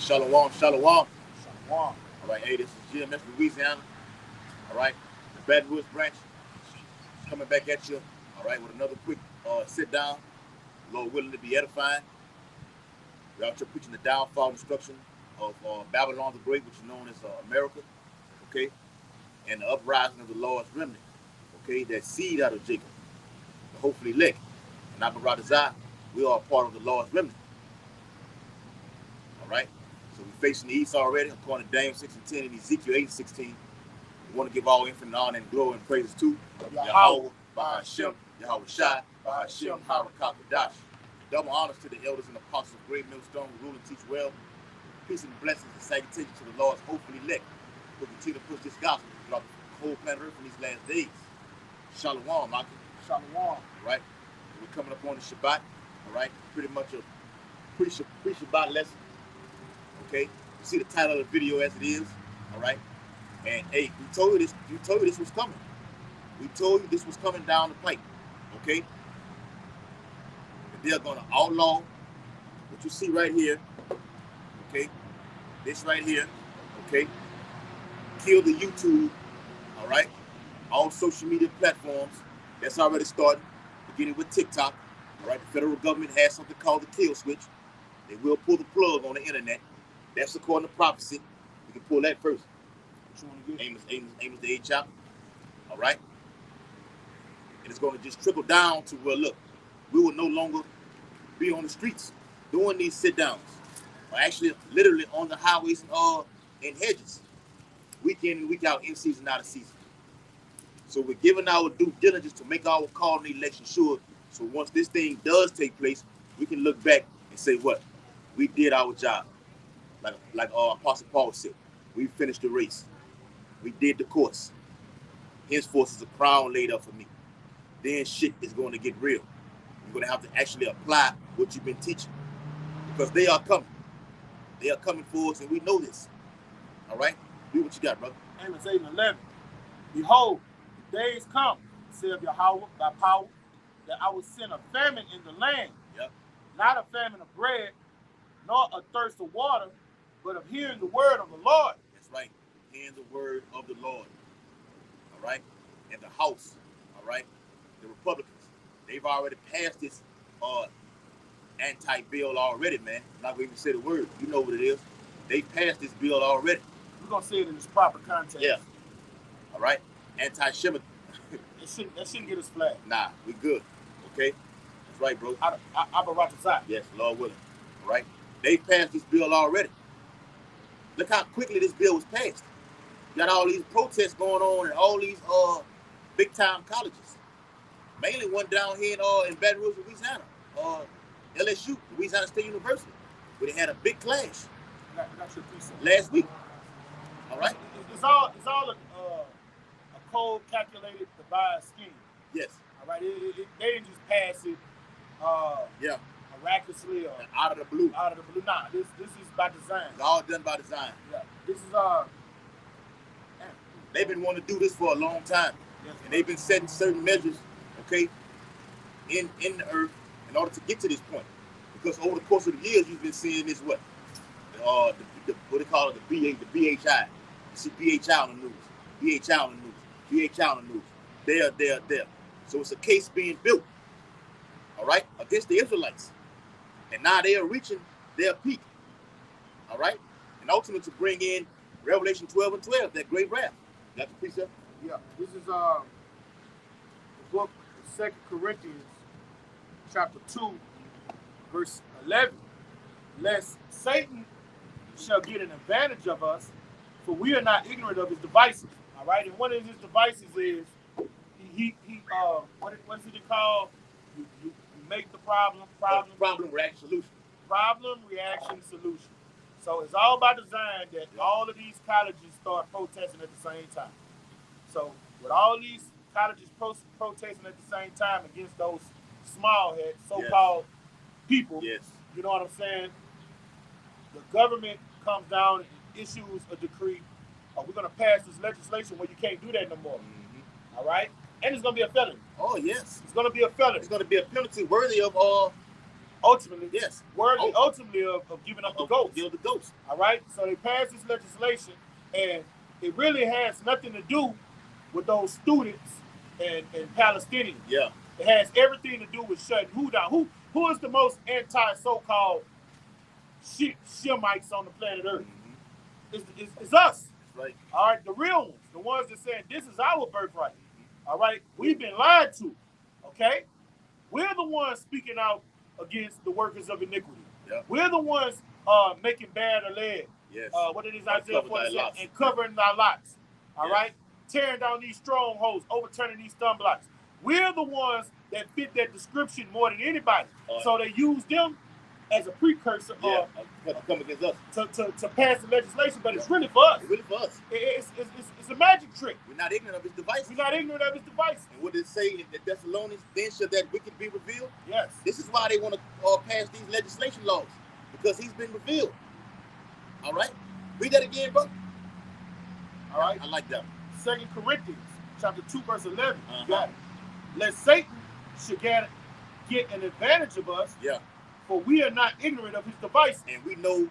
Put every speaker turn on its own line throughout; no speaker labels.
Shalom, shalom. All
Shalom.
right, hey, this is Jim, Memphis, Louisiana. All right, the Baton Rouge branch coming back at you. All right, with another quick sit down. Lord willing to be edifying. We're out here preaching the downfall and destruction of Babylon the Great, which is known as America. Okay, and the uprising of the Lord's remnant. Okay, that seed out of Jacob, the hopefully elect. And Abaradazah, we are part of the Lord's remnant. All right, so we're facing the east already, according to Daniel 6:10 and Ezekiel 8:16. We want to give all infinite honor and glory and praises to Yahweh, Bahashem, Yahweh Shai, Bahashem, Harakah Kadash. Double honors to the elders and apostles of Great Millstone who rule and teach well. Peace and blessings and salutations to the Lord's hopefully elect who continue to push this gospel throughout the whole planet Earth in these last days. Shalom, Michael.
Shalom.
Right? We're coming up on the Shabbat. All right? Pretty much a pre-Shabbat lesson. Okay? You see the title of the video as it is. All right? And hey, we told you this was coming. We told you this was coming down the pipe. Okay? They're going to outlaw what you see right here. Okay? This right here. Okay? Kill the YouTube. All right? All social media platforms. That's already starting. Beginning with TikTok. All right? The federal government has something called the kill switch. They will pull the plug on the internet. That's according to prophecy. We can pull that first. Amos the 8th chapter. All right? And it's going to just trickle down to where, look, we will no longer be on the streets doing these sit-downs. Or actually, literally on the highways and hedges. Week in and week out, in season, out of season. So we're giving our due diligence to make our call in the election sure. So once this thing does take place, we can look back and say, what? We did our job. Like Apostle Paul said, we finished the race. We did the course. Henceforth is a crown laid up for me. Then shit is going to get real. You're going to have to actually apply what you've been teaching. Because they are coming. They are coming for us, and we know this. All right? Do what you got, brother.
Amos 8:11. Behold, the days come, saith Yahweh, by power, that I will send a famine in the land.
Yep.
Not a famine of bread, nor a thirst of water, but of hearing the word of the Lord.
That's right. Hearing the word of the Lord. All right? And the House, all right? The Republicans, they've already passed this anti-bill already, man. I'm not going to even say the word. You know what it is. They passed this bill already.
We're going to say it in its proper context.
Yeah. All right? Anti-Shem.
that shouldn't get us flagged.
Nah, we good. Okay? That's right, bro.
Abaratazah.
Yes, Lord willing. All right? They passed this bill already. Look how quickly this bill was passed. You got all these protests going on in all these big-time colleges. Mainly one down here in Baton Rouge, Louisiana. LSU, Louisiana State University, where they had a big clash last week. All right?
It's all a code calculated by a scheme.
Yes.
All right? They didn't just pass it miraculously or
out of the blue.
Out of the blue. Nah, this is by design.
It's all done by design.
Yeah. This is
they've been wanting to do this for a long time. Yes, and they've been setting certain measures, okay, in the earth in order to get to this point. Because over the course of the years, you've been seeing this what what they call it, the BHI. You see BHI on the news, BHI on the news, BHI on the news. There. So it's a case being built, all right, against the Israelites. And now they are reaching their peak, all right? And ultimately to bring in Revelation 12:12, that great wrath. Got the precept?
Yeah, this is the book of 2 Corinthians, chapter 2, verse 11. Lest Satan shall get an advantage of us, for we are not ignorant of his devices. All right, and one of his devices is what is it called? You make the problem,
reaction, solution.
Problem, reaction, solution. So it's all by design that all of these colleges start protesting at the same time. So with all these colleges protesting at the same time against those small heads, so-called people, you know what I'm saying? The government comes down and issues a decree. We're going to pass this legislation where you can't do that no more. Mm-hmm. All right? And it's going to be a felony.
Oh, yes.
It's going to be a felony.
It's going to be a penalty worthy of
Ultimately,
yes,
worthy ultimately of giving up the ghost.
Give the ghost.
All right. So they passed this legislation, and it really has nothing to do with those students and Palestinians.
Yeah.
It has everything to do with shutting who down. Who is the most anti so-called Shemites on the planet Earth? It's us.
Right.
All right, the real ones, the ones that saying this is our birthright. All right, we've been lied to. Okay, we're the ones speaking out against the workers of iniquity.
Yep.
We're the ones making bad or led.
Yes.
What it is Isaiah 47 and covering our lots. All right, tearing down these strongholds, overturning these stumbling. We're the ones that fit that description more than anybody. So they use them as a precursor
to come against us
to pass the legislation, but it's really for us.
It's really for us.
It's a magic trick.
We're not ignorant of his devices.
We're not ignorant of his devices.
And what did it say in the Thessalonians? Then shall that wicked be revealed?
Yes.
This is why they want to pass these legislation laws, because he's been revealed. All right? Read that again, bro. All right. I like that.
2 Corinthians chapter 2, verse 11. You got it. Lest Satan should get an advantage of us.
Yeah.
For we are not ignorant of his devices.
And we know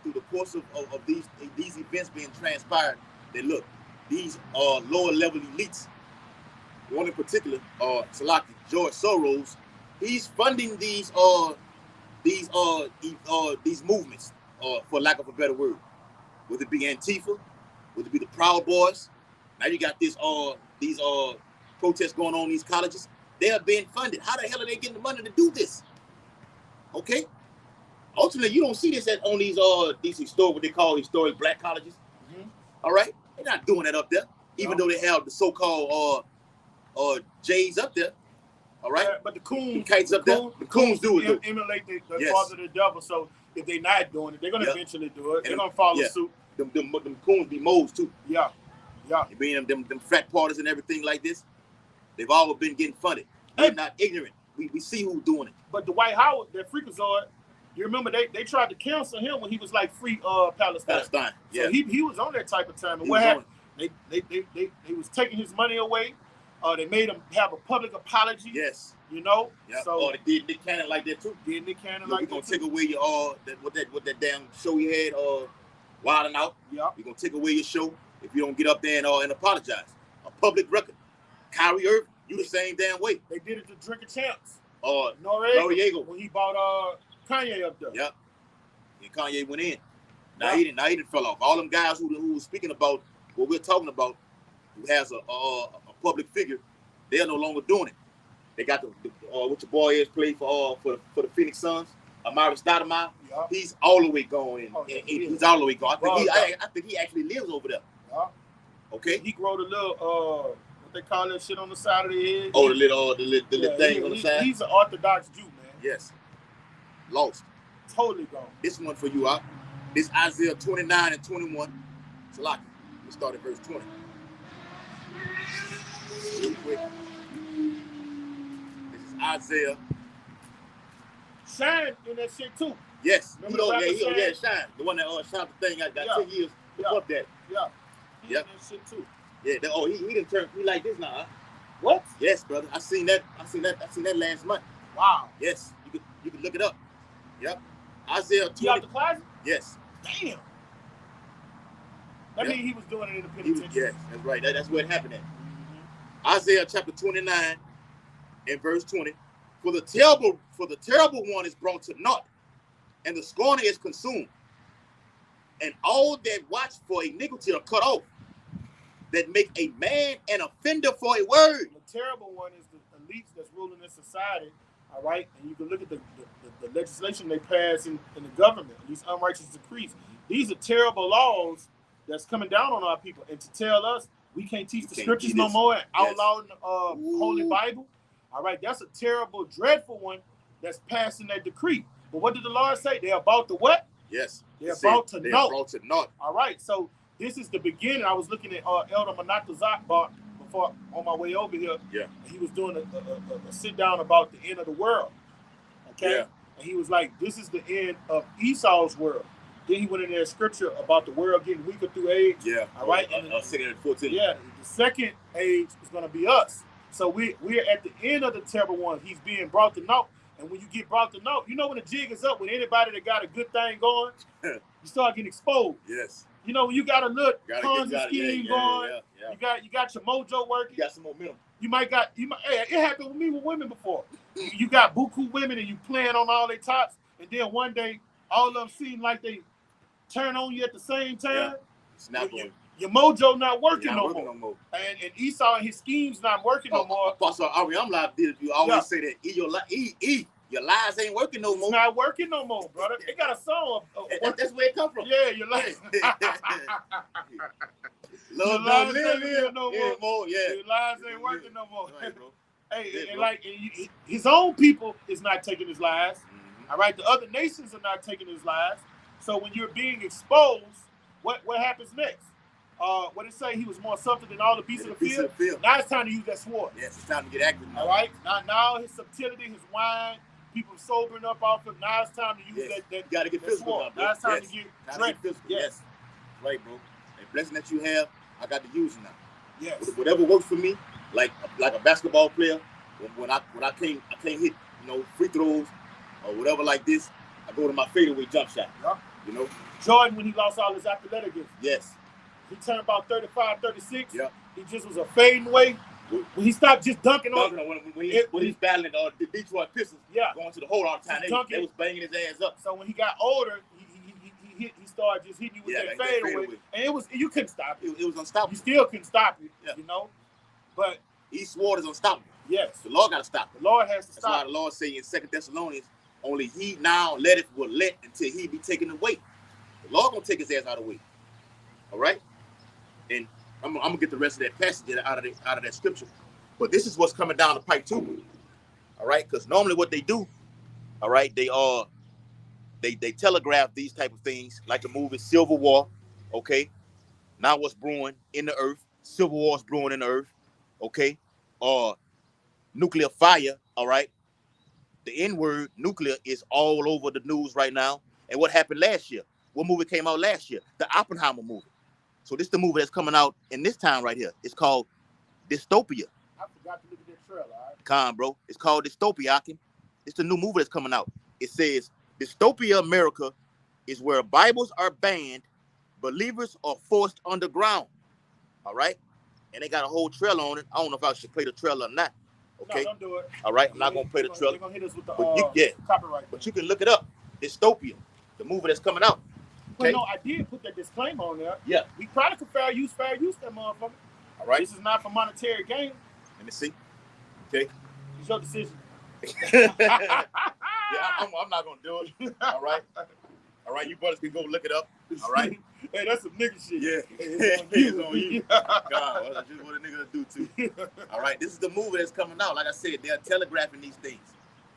through the course of these events being transpired that, look, these lower level elites, one in particular, Salaki, George Soros, he's funding these movements, for lack of a better word. Whether it be Antifa, whether it be the Proud Boys. Now you got these protests going on in these colleges. They are being funded. How the hell are they getting the money to do this? Okay. Ultimately, you don't see this on these historic, what they call historic black colleges. All right, they're not doing that up there, even though they have the so-called J's up there. All right,
but the coons,
kites up there. The coons do it.
Emulate the father of the devil. So if they're not doing it, they're gonna eventually do it. They're gonna follow suit.
Them coons be moles too.
Yeah.
Being them frat parties and everything like this, they've all been getting funded. They're not ignorant. We see who's doing it.
But Dwight Howard, that freakazoid, you remember they tried to cancel him when he was like free Palestine.
Yeah.
So he was on that type of time. And what happened? They was taking his money away. They made him have a public apology.
Yes.
You know?
Yep.
So
they did Nick Cannon like that too.
Did Nick Cannon
like that too. We're gonna take away your what that damn show you had Wild 'N Out.
Yeah.
We're gonna take away your show if you don't get up there and apologize. A public record. Kyrie Irving, you the same damn way.
They did it to Drinking Champs.
Noriega.
When he bought Kanye up there.
Yep. And Kanye went in. Now he didn't fall off. All them guys who was speaking about what we're talking about, who has a public figure, they're no longer doing it. They got the what your boy is played for the Phoenix Suns, Amari Stoudemire.
Yeah.
He's all the way going. He's all the way going. I think he actually lives over there.
Yeah.
Okay.
He growed a little what they call that shit on the side of the head.
Oh, the little thing on the side.
He's an Orthodox Jew, man.
Yes. Lost.
Totally gone.
This one for you, This Isaiah 29 and 21. Salaki. Let's start at verse 20. Real quick. This is Isaiah.
Shine in that shit too.
Yes.
Shine?
Shine. The one that shot the thing. I got 10 years above that.
Yeah. He in that shit too.
Yeah. He didn't turn me like this now. Huh?
What?
Yes, brother. I seen that last month.
Wow.
Yes. You can look it up. Yep. Isaiah 20.
You out the closet?
Yes.
Damn. That means he was doing it in the penitentiary.
Yes, that's right. That's where it happened at. Isaiah chapter 29 and verse 20. For the terrible one is brought to naught, and the scorner is consumed, and all that watch for iniquity are cut off, that make a man an offender for a word.
The terrible one is the elites that's ruling this society. All right, and you can look at the legislation they pass in the government, these unrighteous decrees. These are terrible laws that's coming down on our people. And to tell us we can't teach the scriptures no more and outlaw the Holy Bible, all right, that's a terrible, dreadful one that's passing that decree. But what did the Lord say? They're about to what?
Yes.
They're about to naught.
Brought to naught.
All right, so this is the beginning. I was looking at Elder Manatazak before on my way over here.
Yeah.
And he was doing a sit down about the end of the world. Okay. Yeah. And he was like, this is the end of Esau's world. Then he went in there scripture about the world getting weaker through age.
Yeah.
All right.
And 14.
Yeah. The second age is going to be us. So we're at the end of the terrible one. He's being brought to naught. And when you get brought to know, you know when the jig is up with anybody that got a good thing going, you start getting exposed.
Yes.
You know, when you got a little Ponzi scheme going, you got your mojo working.
You got some momentum.
Hey, it happened with me with women before. You got buku women and you playing on all their tops, and then one day all of them seem like they turn on you at the same time.
Yeah. It's not
your mojo not working,
no
more. And Esau and his schemes not working no more.
Apostle Ari, I'm live. You always say that your lies ain't working no more.
It's not working no more, brother. They got a song.
That's where it come from.
Yeah, your lies.
Love don't live here
no more.
Yeah.
Your lies ain't working no more.
Right, bro.
Hey, and his own people is not taking his lies. Mm-hmm. All right, the other nations are not taking his lies. So when you're being exposed, what happens next? What did it say? He was more subtle than all the beasts of the field. Now it's time to use that sword.
Yes, it's time to get active now.
All right? Now his subtlety, his wine, people sobering up off him. Now it's time to use that
you got to get physical
sword. Now it's time to get
physical. Yes. Right, bro. The blessing that you have, I got to use it now.
Yes.
Whatever works for me, like a basketball player, when I can't hit, free throws or whatever like this, I go to my fadeaway jump shot.
Yeah. Jordan, when he lost all his athletic gifts.
Yes.
He turned about 35, 36.
Yeah.
He just was a fading away. When he stopped just dunking on
when he's battling the Detroit Pistons, going to the hole all the time, they was banging his ass up.
So when he got older, he started just hitting you with that fadeaway, and you couldn't stop it.
It was unstoppable.
You still couldn't stop it, But
East sword is unstoppable.
Yes,
the Lord got to stop it.
The Lord has to stop.
That's why the Lord say in 2 Thessalonians, only He now will let until He be taken away. The Lord gonna take His ass out of the way. All right, and I'm gonna get the rest of that passage out of that scripture. But this is what's coming down the pipe too. All right, because normally what they do, all right, they telegraph these type of things like the movie Civil War. Okay, now what's brewing in the earth? Civil War's brewing in the earth. Okay, nuclear fire. All right, the N-word nuclear is all over the news right now. And what happened last year? What movie came out last year? The Oppenheimer movie. So this is the movie that's coming out in this town right here. It's called Dystopia.
I forgot to look at that trailer. All right?
Come on, bro. It's called Dystopia, Akim. It's the new movie that's coming out. It says, Dystopia America is where Bibles are banned, believers are forced underground. All right? And they got a whole trailer on it. I don't know if I should play the trailer or not. Okay?
No, don't do it.
All right? I'm not going to play the trailer.
They're going to hit us with the copyright.
But you can look it up. Dystopia, the movie that's coming out.
Okay? Well, no, I did put that disclaimer on there.
Yeah. We
probably could fair use that motherfucker.
All right.
This is not for monetary gain.
Let me see. Okay.
It's your decision.
Yeah, I'm not going to do it. All right. All right, you brothers can go look it up. All right.
Hey, that's some nigga shit.
Yeah. It's on you. God, that's just what a nigga do too. All right. This is the movie that's coming out. Like I said, they're telegraphing these things.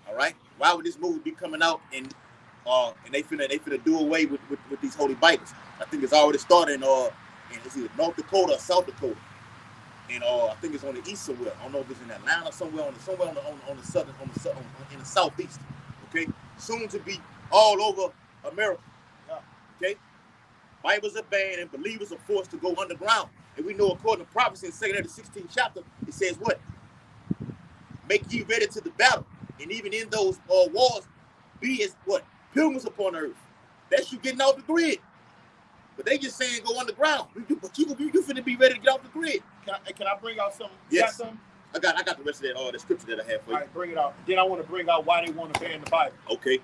All right. Why would this movie be coming out and they finna do away with these holy Bibles? I think it's already started in it's either North Dakota or South Dakota. And I think it's on the east somewhere. I don't know if it's in Atlanta somewhere on the southern in the southeast. Okay. Soon to be all over America. Okay. Bibles are banned and believers are forced to go underground. And we know according to prophecy in 2 Kings 16th chapter, it says what? Make ye ready to the battle. And even in those wars, be as what? Pilgrims upon earth. That's you getting off the grid. But they just saying go underground. But you finna be ready to get off the grid.
Can I bring out some?
Yes. I got the rest of that the scripture that I have for you.
All right, bring it out. Then I want to bring out why they want to ban the Bible.
Okay.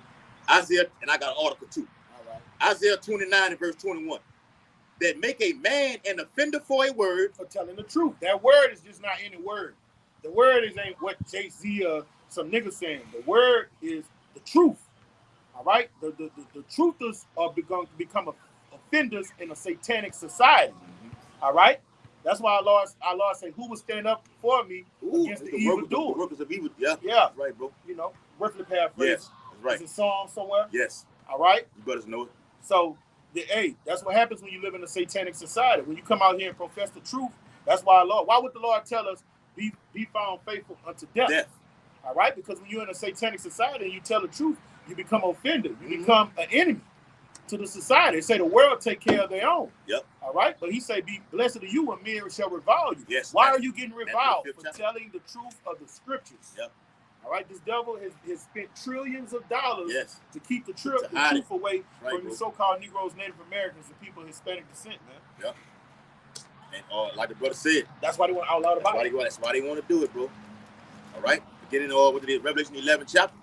Isaiah, and I got an article too.
All right.
Isaiah 29 and verse 21. That make a man an offender for a word.
For telling the truth. That word is just not any word. The word ain't what Jay-Z or some nigga saying. The word is the truth. All right? The truthers are going to become offenders in a satanic society. Mm-hmm. All right? That's why our Lord said, who will stand up for me against the evildoer?
The workers of evil. Yeah.
Yeah.
Right, bro.
Roughly paraphrase.
Yes. That's right.
It's a song somewhere.
Yes.
All right?
You brothers know it.
So, that's what happens when you live in a satanic society. When you come out here and profess the truth, that's why why would the Lord tell us, be found faithful unto death? All right? Because when you're in a satanic society and you tell the truth, you become offended. You become an enemy to the society. They say the world take care of their own.
Yep.
All right? But he say, be blessed are you when men shall revile you.
Yes.
Why are you getting reviled? For telling the truth of the scriptures.
Yep.
All right, this devil has spent trillions of dollars to keep the truth away from the so-called Negroes, Native Americans, and people of Hispanic descent, man.
Yeah. And like the brother said,
that's why they want to outlaw the Bible.
That's why they want to do it, bro. All right. Beginning what it is, Revelation 11 chapter.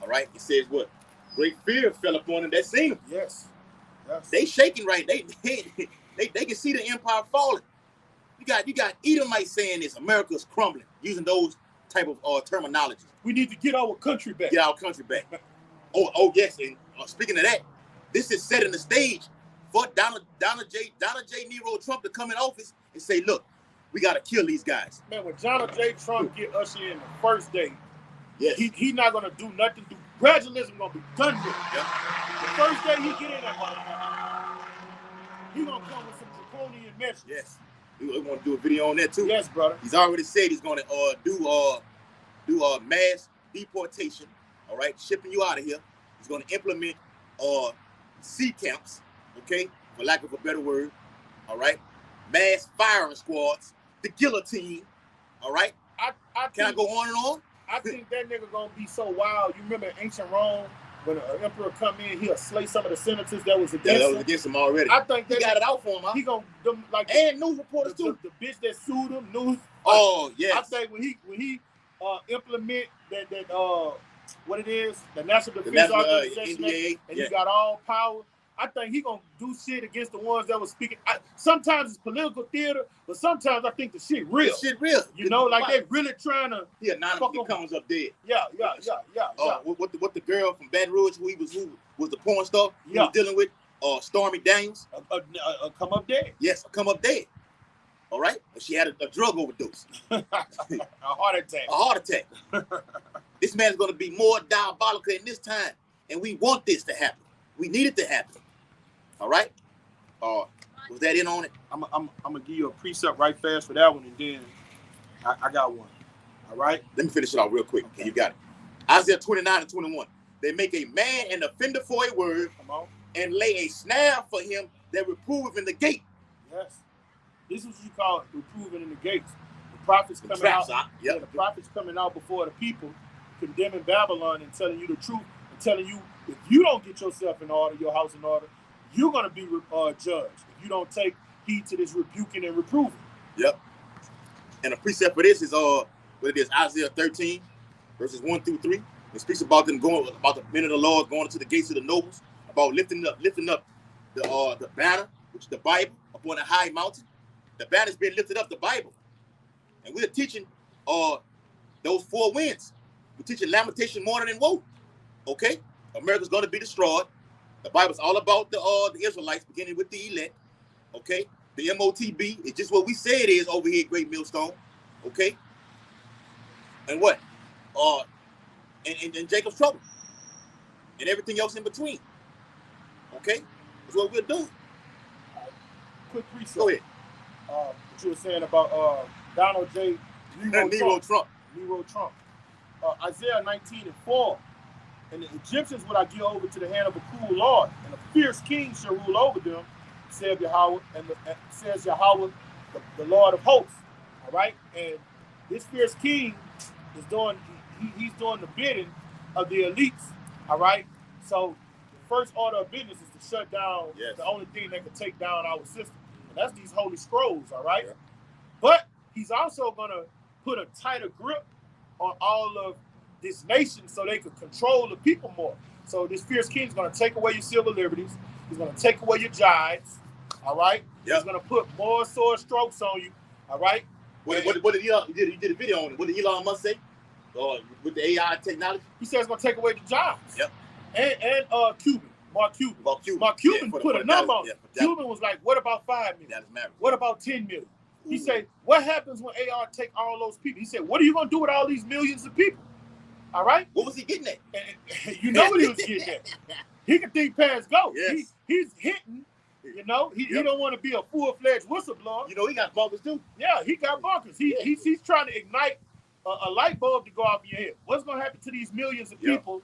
All right. It says what? Great fear fell upon them that seen them.
Yes.
They shaking right. They can see the empire falling. You got Edomites saying this. America's crumbling, using those type of terminology.
We need to get our country back.
Get our country back. oh yes. And speaking of that, this is setting the stage for Donald J. Nero Trump to come in office and say, look, we got to kill these guys.
Man, when Donald J. Trump get ushered in the first day, he not going to do nothing. Gradualism going to be done with.
Yeah.
The first day he get in that he going to come with some draconian measures.
Yes. We want to do a video on that too.
Yes, brother.
He's already said he's going to do mass deportation. All right, shipping you out of here. He's going to implement sea camps. Okay, for lack of a better word. All right, mass firing squads, the guillotine. All right. Can I go on and on?
I think that nigga gonna be so wild. You remember in ancient Rome when an emperor come in, he'll slay some of the senators that was against him
already.
I think
he got it out for him. Huh?
He gonna
and news reporters too.
The bitch that sued him, news.
Oh yes.
I think when he implement that what it is, the National Defense Organization, and he got all power. I think he gonna do shit against the ones that was speaking. Sometimes it's political theater, but sometimes I think the shit real. You know, like they really trying to.
He anonymously comes up dead.
Yeah.
What the girl from Baton Rouge who was the porn star he was dealing with, Stormy Daniels.
Come up dead.
Yes, come up dead. All right, she had a drug overdose.
A heart attack.
A heart attack. This man's gonna be more diabolical in this time, and we want this to happen. We need it to happen. All right. Was that in on it?
I'm gonna give you a precept right fast for that one, and then I got one. All right.
Let me finish it off real quick. Okay, you got it. Isaiah 29 and 21. They make a man an offender for a word, and lay a snare for him that reproveth in the gate.
Yes. This is what you call reproving in the gates. The prophets coming out. The prophets coming out before the people, condemning Babylon and telling you the truth, and telling you if you don't get yourself in order, your house in order, you're going to be judged if you don't take heed to this rebuking and reproving.
Yep. And a precept for this is what it is, Isaiah 13, verses 1 through 3. It speaks about them about the men of the Lord going into the gates of the nobles, about lifting up the banner, which is the Bible, upon a high mountain. The banner's been lifted up, the Bible. And we're teaching those four winds. We're teaching lamentation, mourning, and woe. Okay? America's going to be destroyed. The Bible's all about the Israelites, beginning with the elect. Okay? The MOTB is just what we say it is over here at Great Millstone. Okay? And what? And Jacob's trouble. And everything else in between. Okay? That's what we're doing.
Quick precept.
Go ahead.
What you were saying about Donald J.
Nero Trump.
Isaiah 19 and 4. And the Egyptians would I give over to the hand of a cruel Lord, and a fierce king shall rule over them, says Yahweh, says Yahweh, the Lord of hosts. All right? And this fierce king is he's doing the bidding of the elites. All right? So the first order of business is to shut down the only thing that can take down our system. And that's these holy scrolls, all right? Yeah. But he's also going to put a tighter grip on all of this nation so they could control the people more. So this fierce king is going to take away your civil liberties. He's going to take away your jibes, all right? Yep. He's going to put more sword strokes on you, all right?
What did Elon, you did a video on it. What did Elon Musk say? With the AI technology?
He said it's going to take away the jobs.
Yep.
And Cuban. Mark Cuban put a number on it. Cuban was like, what about 5 million? What about 10 million? He said, what happens when AR take all those people? He said, what are you going to do with all these millions of people? All right?
What was he getting at?
You know what he was getting at. He can think past go.
Yes.
He's hitting, you know. He don't want to be a full-fledged whistleblower.
You know, he got bunkers too.
Yeah, he got bunkers. He's trying to ignite a light bulb to go off in your head. What's going to happen to these millions of people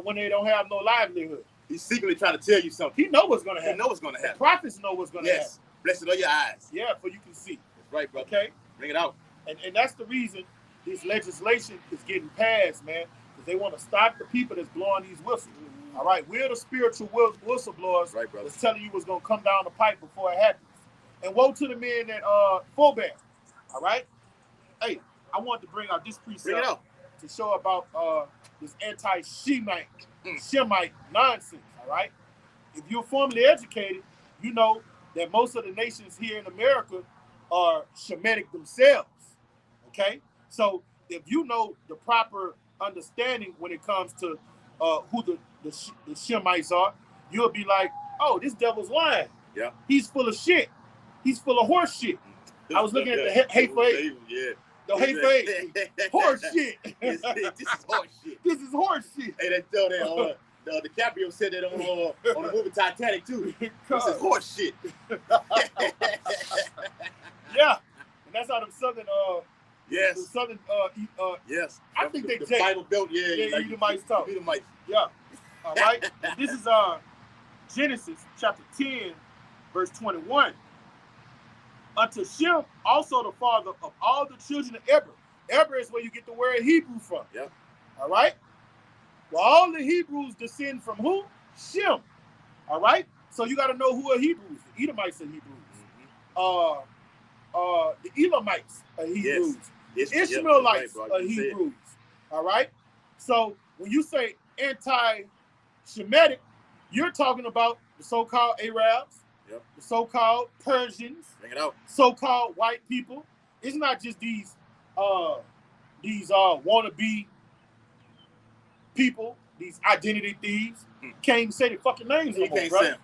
when they don't have no livelihood?
He's secretly trying to tell you something.
He know what's going to happen.
He know what's going to happen.
The prophets know what's going to happen.
Blessed are your eyes.
Yeah, for you can see.
That's right, brother.
Okay?
Bring it out.
And that's the reason this legislation is getting passed, man, because they want to stop the people that's blowing these whistles. All right, we're the spiritual whistleblowers
Right, brother.
that's telling you what's gonna come down the pipe before it happens. And woe to the men that forbear. All right. Hey, I want to bring out this precept to show about this anti-Shemite nonsense. All right. If you're formally educated, you know that most of the nations here in America are Shemitic themselves. Okay, so if you know the proper understanding when it comes to who the Shemites are, you'll be like, oh, this devil's lying.
Yeah,
he's full of shit. He's full of horse shit. I was looking at the hateful eight.
Yeah.
The hateful eight. Horse shit.
This is horse shit.
This is horse shit.
Hey, that's still there. DiCaprio said that on the movie Titanic too. This is horse shit.
Yeah, and that's how them southern
yes.
The southern
yes.
I think they
the Bible Belt,
yeah,
like,
Edomites talk.
Edomites.
Yeah. All right. This is Genesis chapter 10, verse 21. Unto Shem, also the father of all the children of Eber. Eber is where you get the word Hebrew from.
Yeah.
All right. Well, all the Hebrews descend from who? Shem. All right. So you got to know who are Hebrews. The Edomites are Hebrews.
Mm-hmm.
The Elamites are Hebrews.
Yes.
The Ishmaelites
right,
are Hebrews. All right. So when you say anti-Shemitic, you're talking about the so-called Arabs,
yep.
the so-called Persians,
bring it out.
So-called white people. It's not just these wannabe people, these identity thieves. Can't even say their fucking names no more, brother.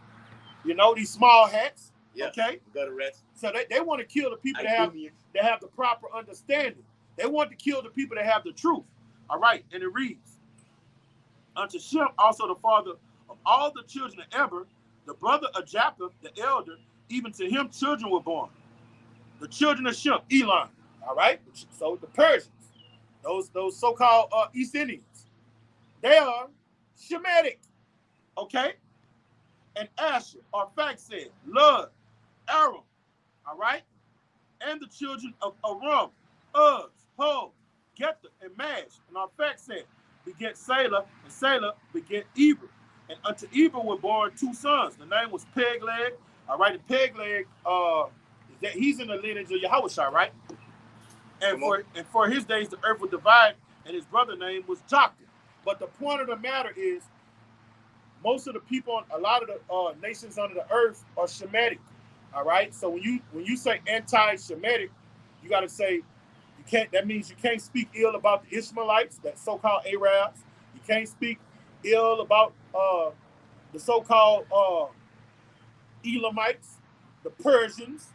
You know, these small hats.
Yeah.
Okay.
Gutter rats.
So they want to kill the people that have the proper understanding. They want to kill the people that have the truth. All right. And it reads, unto Shem, also the father of all the children of Eber, the brother of Japheth, the elder, even to him children were born. The children of Shem, Elam. All right. So the Persians, those so-called East Indians, they are Shemitic. Okay. And Asher, or Faxed, Lud, Aram, all right, and the children of Aram, Uz, Hol, Gether, and Mash, and our Faxed beget Salah, and Salah beget Eber. And unto Eber were born two sons. The name was Pegleg, all right, and Pegleg, he's in the lineage of Yahushua, right? And for his days the earth would divide, and his brother name was Joktan. But the point of the matter is, most of the people, a lot of the nations under the earth are Shemitic. All right. So when you say anti-Shemitic, you got to say you can't. That means you can't speak ill about the Ishmaelites, that so-called Arabs. You can't speak ill about the so-called Elamites, the Persians.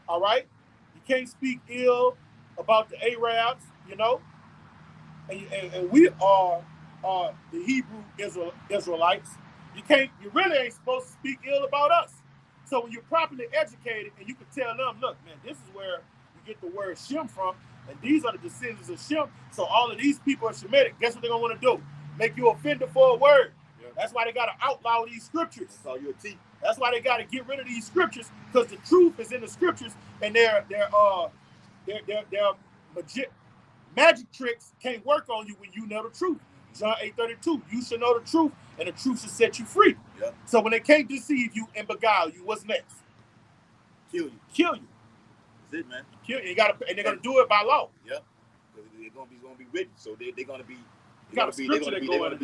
All right. You can't speak ill about the Arabs. You know, and we are the Hebrew Israelites. You really ain't supposed to speak ill about us. So when you're properly educated and you can tell them, look, man, this is where you get the word Shem from, and these are the descendants of Shem. So all of these people are Shemitic. Guess what they're gonna want to do? Make you offender for a word. Yeah. That's why they gotta outlaw these scriptures.
That's all you a T.
That's why they gotta get rid of these scriptures, because the truth is in the scriptures, and their magic tricks can't work on you when you know the truth. John 8:32, you should know the truth, and the truth should set you free.
Yep.
So when they can't deceive you and beguile you, what's next?
Kill you. That's it, man.
Kill you. And they're gonna do it by law.
Yeah. It's gonna be written, so they're gonna be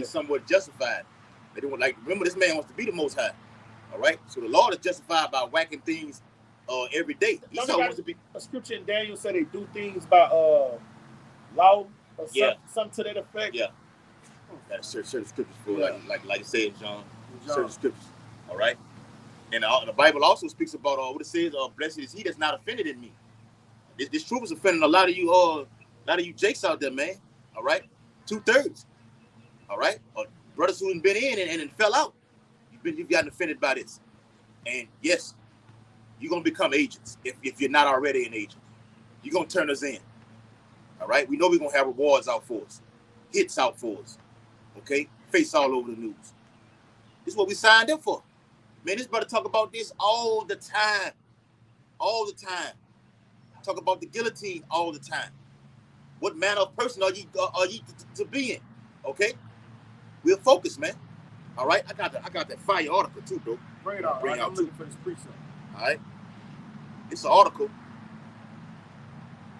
somewhat justified. They don't remember, this man wants to be the Most High. All right. So the Lord is justified by whacking things every day. Esau wants to be.
A scripture in Daniel said they do things by law or something to that effect.
Yeah. Got certain scriptures for like you said in John. Certain scriptures. All right. And the Bible also speaks about what it says. Blessed is he that's not offended in me. This truth is offending a lot of you jakes out there, man. All right. 2/3. All right. Brothers who have been in and fell out. You've gotten offended by this. And yes, you're gonna become agents if you're not already an agent. You're gonna turn us in. All right. We know we're gonna have rewards out for us, hits out for us. Okay, face all over the news. This is what we signed up for. Man, this brother talk about this all the time. All the time. Talk about the guillotine all the time. what manner of person are you to be in? Okay, we'll focus, man. All right, I got that fire article too, bro.
Bring it out. I'm looking for this precept.
All right, it's an article.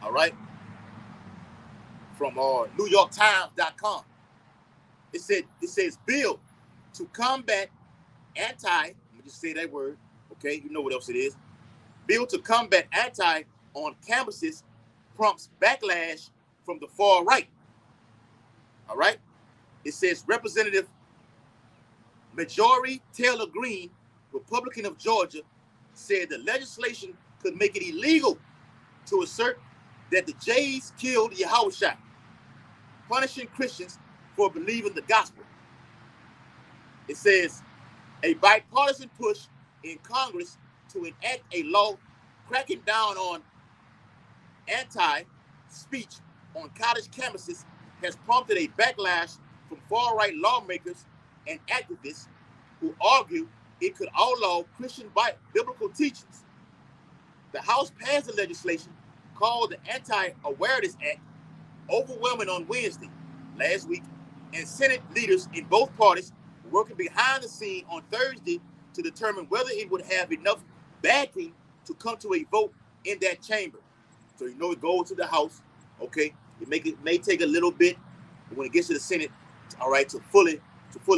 All right, from NewYorkTimes.com. It says bill to combat anti. Let me just say that word. Okay, you know what else it is. Bill to combat anti on campuses prompts backlash from the far right. All right. It says Representative Marjorie Taylor Greene, Republican of Georgia, said the legislation could make it illegal to assert that the Jays killed Yahushua, punishing Christians for believing the gospel. It says a bipartisan push in Congress to enact a law cracking down on anti-speech on college campuses has prompted a backlash from far-right lawmakers and activists who argue it could outlaw Christian biblical teachings. The House passed the legislation called the Anti-Awareness Act overwhelming on Wednesday last week, and Senate leaders in both parties were working behind the scene on Thursday to determine whether it would have enough backing to come to a vote in that chamber. So you know it goes to the House, okay? It may take a little bit, but when it gets to the Senate, all right, to fully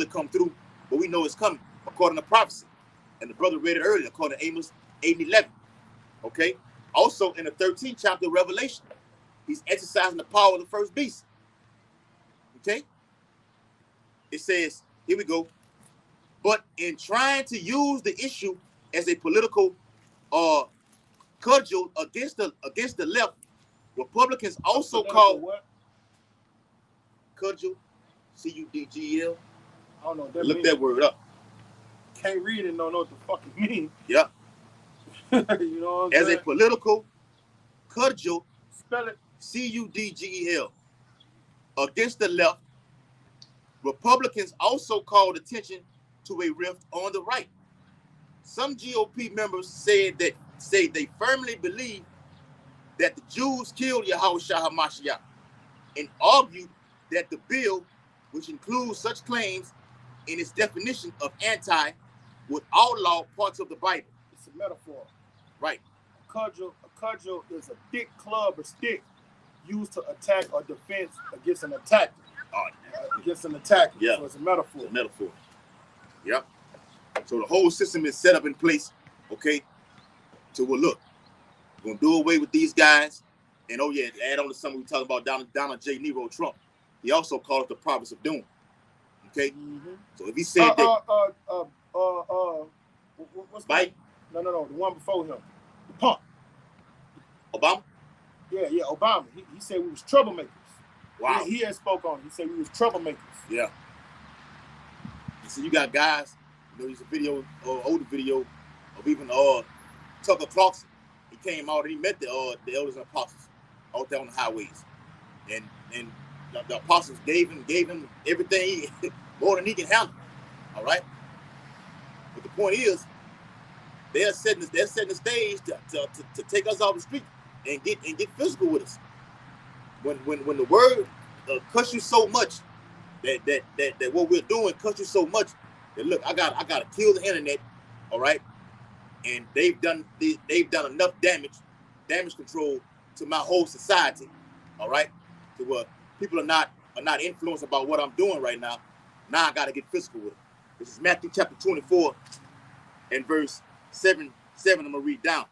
come through, but we know it's coming according to prophecy. And the brother read it earlier, according to Amos 8:11. Okay? Also in the 13th chapter of Revelation, he's exercising the power of the first beast. Okay? It says, here we go. But in trying to use the issue as a political cudgel against the left, Republicans also call
what?
Cudgel, C-U-D-G-E-L.
I don't know. That
Look that word up.
Can't read it and don't know what the fuck it means.
Yeah.
You know what I'm
As
saying?
a political cudgel,
spell it.
C-U-D-G-E-L, against the left, Republicans also called attention to a rift on the right. Some GOP members say they firmly believe that the Jews killed Yahushua HaMashiach and argued that the bill, which includes such claims in its definition of anti, would outlaw parts of the Bible.
It's a metaphor.
Right.
A cudgel is a thick club or stick used to attack or defend against an attacker. Against an attacker.
Yeah.
So it's a metaphor.
It's a metaphor. Yep. So the whole system is set up in place, okay, to, well, look, we're going to do away with these guys. And, oh, yeah, add on to something we talked about Donald J. Nero Trump. He also called it the prophets of doom. Okay? Mm-hmm. So if he said
what's
Biden?
No, the one before him. The punk.
Obama?
Yeah, Obama. He said we was troublemakers.
Wow.
He had spoke on it. He said we was troublemakers.
Yeah. And so you got guys, you know, there's a video, older video of even Tucker Clarkson. He came out and he met the elders and apostles out there on the highways. And the apostles gave him everything more than he can handle. All right? But the point is, they're setting the stage to take us off the street and get physical with us. When the word cuts you so much that what we're doing cuts you so much that, look, I gotta kill the internet, all right? And they've done enough damage control to my whole society, all right? To where people are not influenced about what I'm doing right now. Now I gotta get physical with it. This is Matthew chapter 24 and verse 7. I'm gonna read down.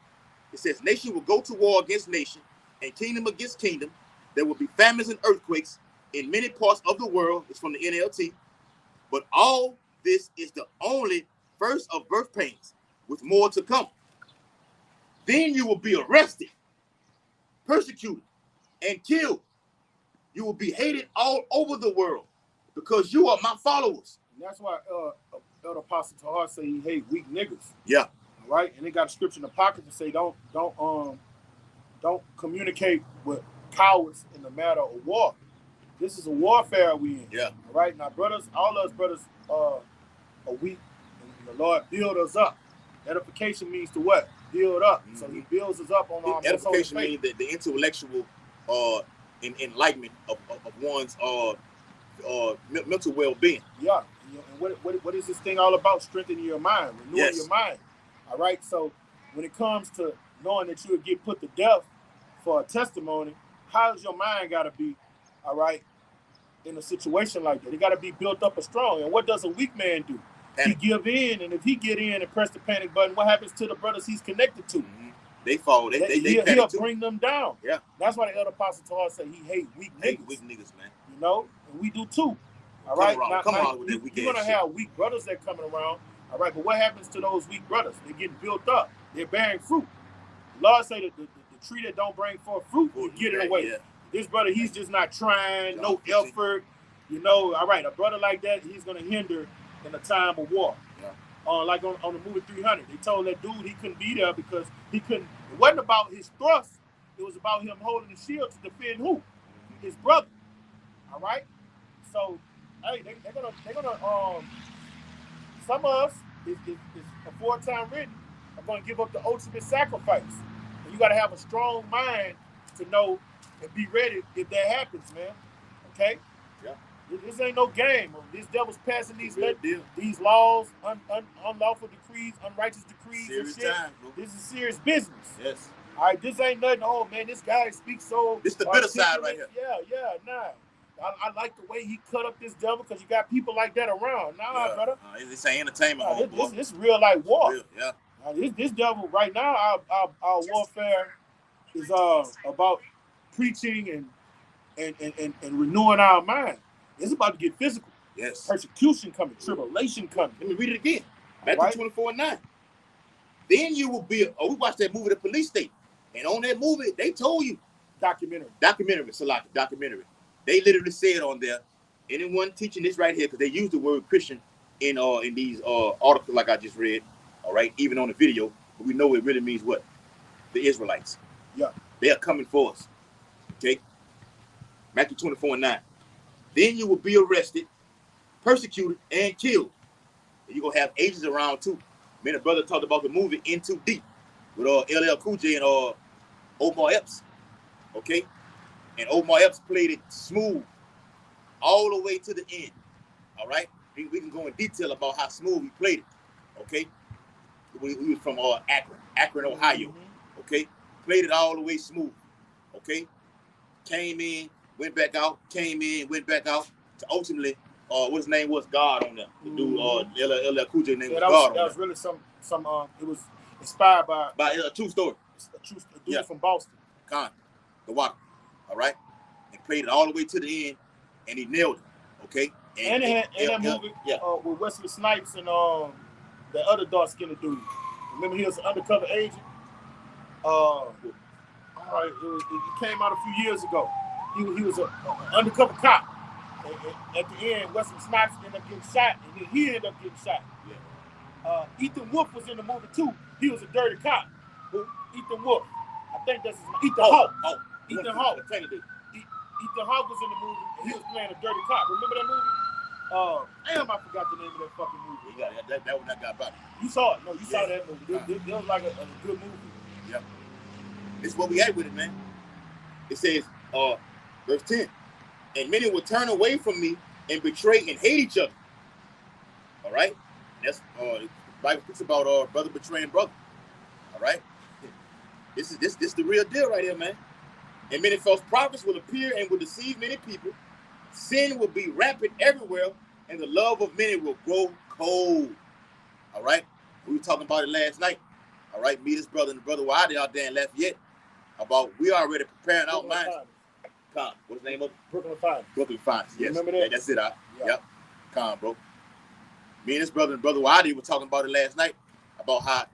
It says, nation will go to war against nation and kingdom against kingdom. There will be famines and earthquakes in many parts of the world. It's from the NLT. But all this is the only first of birth pains, with more to come. Then you will be arrested, persecuted, and killed. You will be hated all over the world because you are my followers.
And that's why Elder Apostle Tahar say he hate weak niggas.
Yeah.
All right, and they got a scripture in the pocket to say don't communicate with cowards in the matter of war. This is a warfare we in.
Yeah.
All right, now brothers, all us brothers are weak, and the Lord build us up. Edification means to what? Build up. Mm-hmm. So he builds us up on our
edification means the intellectual enlightenment of one's mental well-being.
Yeah. And what is this thing all about? Strengthening your mind, renewing your mind. All right. So when it comes to knowing that you would get put to death for a testimony, how's your mind got to be? All right. In a situation like that, it got to be built up and strong. And what does a weak man do? Panic. He give in, and if he get in and press the panic button, what happens to the brothers he's connected to?
Mm-hmm. They fall.
He'll bring them down.
Yeah.
That's why the elder apostle Paul said he hate weak niggas.
Weak niggas, man.
You know, and we do too. All right.
Come on with that weak
You're gonna have weak brothers that coming around. All right, but what happens to those weak brothers? They're getting built up. They're bearing fruit. The Lord say that the tree that don't bring forth fruit, you get it away. Yeah. This brother, he's just not trying, no effort. You know, all right, a brother like that, he's gonna hinder in a time of war.
Yeah.
Like on the movie 300, they told that dude he couldn't be there because he couldn't. It wasn't about his thrust. It was about him holding the shield to defend who? His brother. All right. So, hey, they're gonna some of us is aforetime written are gonna give up the ultimate sacrifice. And you gotta have a strong mind to know and be ready if that happens, man. Okay.
Yeah.
This ain't no game. This devil's passing these laws, unlawful decrees, unrighteous decrees.
Serious
and shit.
time, bro.
This is serious business.
Yes.
All right, this ain't nothing. Oh man, this guy speaks so.
This the bitter side right here.
Yeah, nah. I like the way he cut up this devil because you got people like that around. Nah, brother.
This ain't entertainment.
This real life war.
Real, yeah.
This devil right now. Our warfare is about preaching and renewing our mind. It's about to get physical.
Yes.
Persecution coming, tribulation coming.
Let me read it again. Matthew 24:9. Then you will be. We watched that movie, The Police State, and on that movie they told you documentary. They literally said on there, anyone teaching this right here, because they use the word Christian in these articles like I just read. All right, even on the video, but we know it really means what? The Israelites.
Yeah.
They are coming for us. Okay. Matthew 24:9. Then you will be arrested, persecuted, and killed. And you're going to have agents around too. Me and a brother talked about the movie In Too Deep with LL Cool J and Omar Epps. Okay? And Omar Epps played it smooth all the way to the end. All right? We can go in detail about how smooth he played it. Okay? We was from Akron, Ohio. Mm-hmm. Okay? Played it all the way smooth. Okay? Came in, went back out, came in, went back out, to ultimately, what his name was, God on there. The dude, LL Cool J name was God. That
was really some. It was inspired by
a true story.
A dude from Boston.
Khan, the Walker. All right, and played it all the way to the end, and he nailed it. Okay.
And that movie with Wesley Snipes and the other dark-skinned dude. Remember, he was an undercover agent. All right, it came out a few years ago. He was an undercover cop. And at the end, Wesley Snipes ended up getting shot, and then he ended up getting shot. Yeah. Ethan Wolf was in the movie too. He was a dirty cop. Who? Ethan Wolf. I think that's his name. Ethan Hawke. Ethan Hawke. Ethan Hawke was in the movie, and he was playing a dirty cop. Remember that movie? Damn, I forgot the name of that fucking movie.
That one that got about it.
You saw it. No, you saw that movie. It was like a good movie.
Yeah. This is what we had with it, man. It says, verse 10, and many will turn away from me and betray and hate each other. All right? That's the Bible speaks about brother betraying brother. All right? This is the real deal right here, man. And many false prophets will appear and will deceive many people. Sin will be rampant everywhere, and the love of many will grow cold. All right? We were talking about it last night. All right? Me, this brother, and the brother Wadi out there in Lafayette about we already preparing our minds. What's the name of it? Brooklyn Finance. Yes.
Remember that?
That's it. Yep. Con, bro. Me and this brother and brother Wadi were talking about it last night about how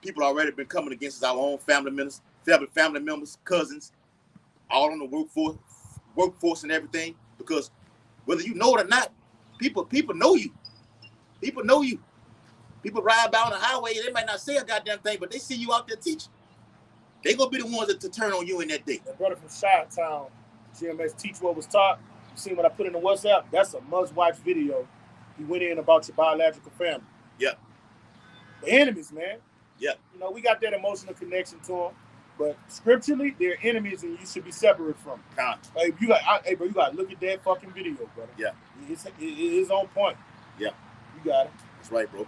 people already been coming against our own family members, cousins, all on the workforce and everything. Because whether you know it or not, people know you. People know you. People ride by on the highway, they might not say a goddamn thing, but they see you out there teaching. They gonna be the ones to turn on you in that day.
That brother from Chi-Town, GMS Teach What Was Taught. You seen what I put in the WhatsApp? That's a must-watch video. He went in about your biological family.
Yeah.
The enemies, man.
Yeah.
You know, we got that emotional connection to them. But scripturally, they're enemies, and you should be separate from them. Hey, you got to look at that fucking video, brother.
Yeah,
it is on point.
Yeah,
you got it.
That's right, bro.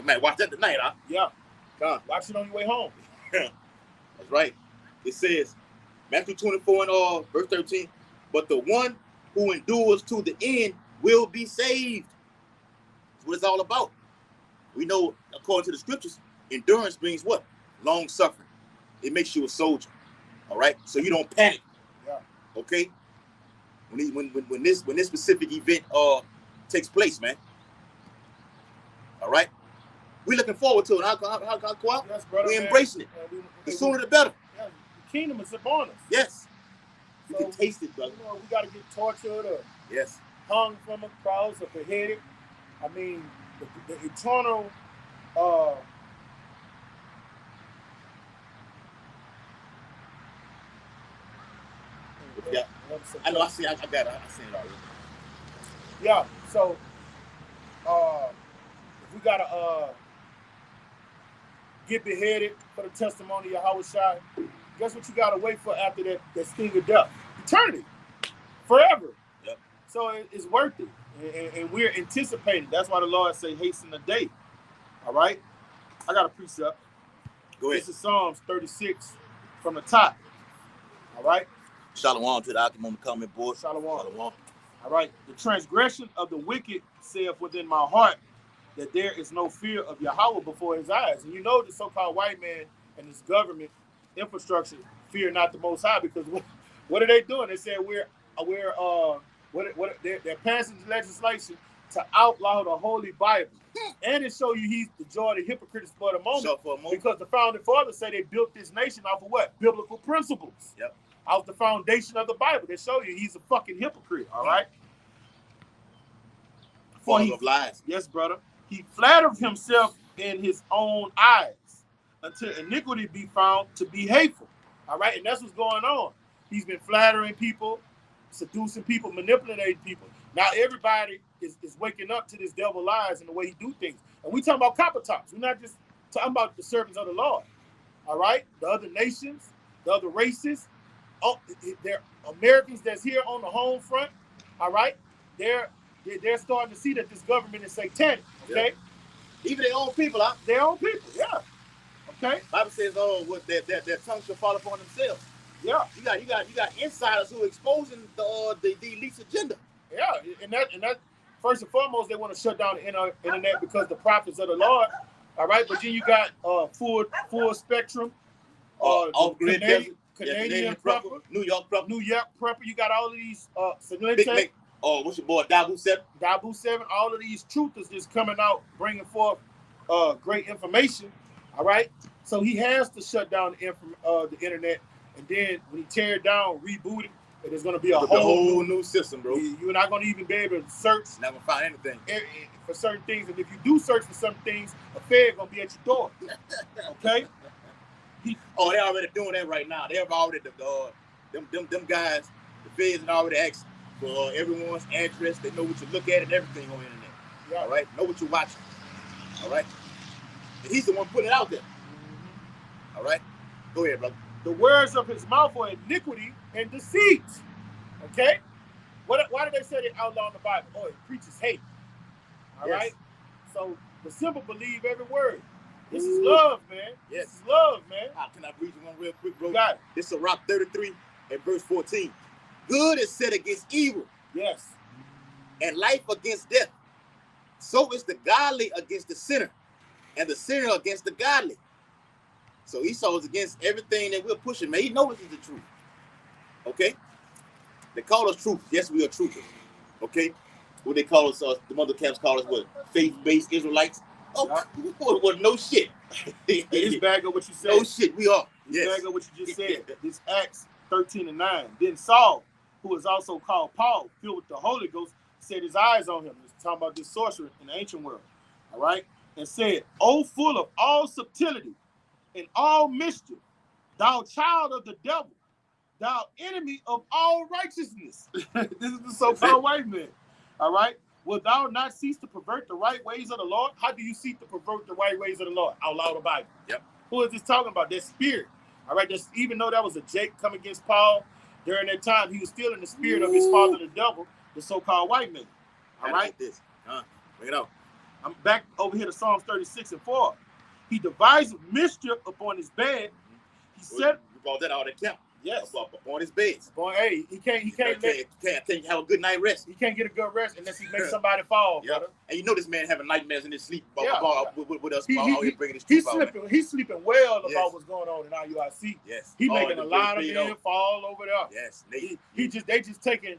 Man, watch that tonight, huh?
Yeah, watch it on your way home.
That's right. It says, Matthew 24 and verse 13. But the one who endures to the end will be saved. That's what it's all about. We know, according to the scriptures, endurance means what? Long suffering. It makes you a soldier. All right? So you don't panic.
Yeah.
Okay? When this specific event takes place, man. All right? We're looking forward to it. How
yes, brother,
we're embracing it. The sooner the better.
Yeah, the kingdom is upon us.
Yes.
So,
you can taste it, brother.
You know, we got to get tortured or
yes,
hung from a cross or beheaded. I mean, the eternal
yeah. I know. I got it. I seen it already.
Yeah. So, if we gotta get beheaded for the testimony of Yahushua, guess what you gotta wait for after that sting of death? Eternity, forever.
Yep.
So it's worth it, and we're anticipating. That's why the Lord say, "Hasten the day." All right. I got a precept.
Go ahead.
This is Psalms 36 from the top. All right.
Shalom to the Akim on the comment board.
Shalom.
Shalom.
All right. The transgression of the wicked saith within my heart that there is no fear of Yahweh before his eyes. And you know the so-called white man and his government infrastructure fear not the Most High, because what are they doing? They said they're passing legislation to outlaw the Holy Bible. And it show you he's the joy of the hypocrites for the moment. Because the founding fathers say they built this nation off of what? Biblical principles.
Yep.
Off the foundation of the Bible. They show you he's a fucking hypocrite, all right?
Full of lies.
Yes, brother. He flattered himself in his own eyes until iniquity be found to be hateful. All right? And that's what's going on. He's been flattering people, seducing people, manipulating people. Now everybody is waking up to this devil lies and the way he do things. And we talking about copper tops. We're not just talking about the servants of the Lord. All right? The other nations, the other races, they're Americans that's here on the home front. All right? They're starting to see that this government is satanic. Okay?
Yeah. Even their own people, huh?
Their own people, yeah. Okay?
Bible says, what their tongue shall fall upon themselves.
Yeah.
You got insiders who are exposing the elite's agenda.
Yeah, and that first and foremost, they want to shut down the internet because the prophets of the Lord. All right, but then you got full spectrum, Canadian prepper,
New York
prepper. You got all of these
what's your boy Dabu
7? All of these truthers that's coming out, bringing forth great information. All right, so he has to shut down the internet, and then when he tear it down, reboot it. There's going to be a whole new system, bro. You're not going to even be able to search.
Never find anything
for certain things, and if you do search for some things, a Fed going to be at your door. Okay.
They're already doing that right now. They've already them guys. The Feds have already asked for everyone's address. They know what you look at and everything on the internet. Yeah. All right. Know what you're watching. All right. And he's the one putting it out there. Mm-hmm. All right. Go ahead, brother.
The words of his mouth are iniquity and deceit. Okay? Why do they say they outlaw in the Bible? Oh, it preaches hate. All right? So the simple believe every word. This is love, man.
Yes.
This is love, man.
Can I read you one real quick, bro?
Got it.
This is Sirach 33 and verse 14. Good is set against evil.
Yes.
And life against death. So is the godly against the sinner, and the sinner against the godly. So Esau is against everything that we're pushing, man. He knows this is the truth. Okay? They call us truth. Yes, we are truthers. Okay? What they call us, the mother camps call us what? Faith-based Israelites. Oh, well, no shit.
It's bag up what you said.
No shit, we are.
It's bag up what you just said. This Acts 13:9. Then Saul, who is also called Paul, filled with the Holy Ghost, set his eyes on him. He's talking about this sorcerer in the ancient world. All right? And said, "O full of all subtlety and all mischief, thou child of the devil, thou enemy of all righteousness." This is the so-called white man. All right? Will thou not cease to pervert the right ways of the Lord? How do you seek to pervert the right ways of the Lord? Outlaw the Bible.
Yep.
Who is this talking about? That spirit. All right, that's, even though that was a Jake coming against Paul, during that time, he was still in the spirit of his father, the devil, the so-called white man. All right?
This. Bring it out.
I'm back over here to Psalms 36 and 4. He devised mischief upon his bed. He said,
"You brought that out of camp."
Yes.
Upon his bed.
Boy, hey, he can't
have a good night rest.
He can't get a good rest unless he makes somebody fall, brother.
And you know this man having nightmares in his sleep with us bringing his
he's sleeping. He's sleeping well about what's going on in IUIC.
Yes.
He making a lot of men fall over there.
Yes.
They just taking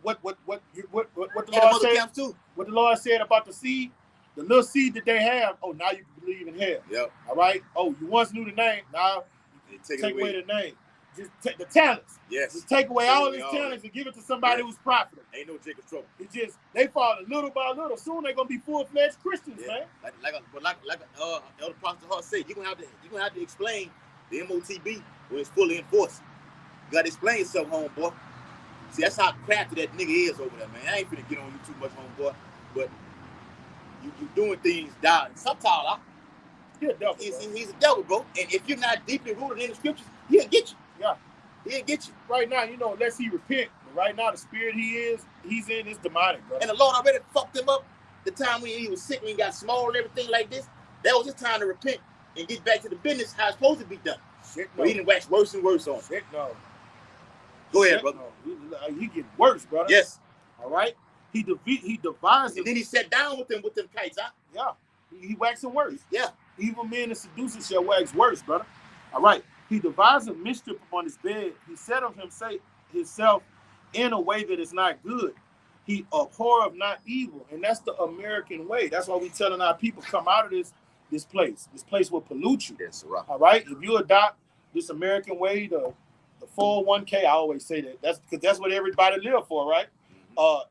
what the Lord said. Too. What the Lord said about the seed, the little seed that they have. Oh, now you can believe in hell.
Yep.
All right. Oh, you once knew the name. Now take away the name. Just take the talents.
Yes.
Just take away all his talents and give it to somebody who's profitable.
Ain't no Jacob's trouble.
It's just they fall little by little. Soon they're gonna be full-fledged Christians, man.
Like Elder Pastor Hart said, you're gonna have to explain the MOTB when it's fully enforced. You gotta explain yourself, homeboy. See, that's how crafty that nigga is over there, man. I ain't finna get on you too much, homeboy, but you doing things down. Sometimes
he's a devil.
He's a devil, bro. And if you're not deeply rooted in the scriptures, he'll get you.
Yeah.
He'll get you.
Right now, unless he repent. But right now, the spirit he's in is demonic, bro.
And the Lord already fucked him up the time when he was sick, when he got small and everything like this. That was his time to repent and get back to the business how it's supposed to be done.
Shit, no.
But he didn't wax worse and worse on him.
Shit, no.
Go ahead, brother.
No. He getting worse, brother.
Yes.
All right? He devised
and then he sat down with them kites, huh?
Yeah. He waxing worse.
Yeah.
Evil men and seducers shall wax worse, brother. All right. He devised a mischief upon his bed. He said of himself in a way that is not good. He abhorreth not evil. And that's the American way. That's why we telling our people, come out of this place. This place will pollute you.
Yes, right.
All right? If you adopt this American way, the 401k, I always say that. That's because that's what everybody live for, right?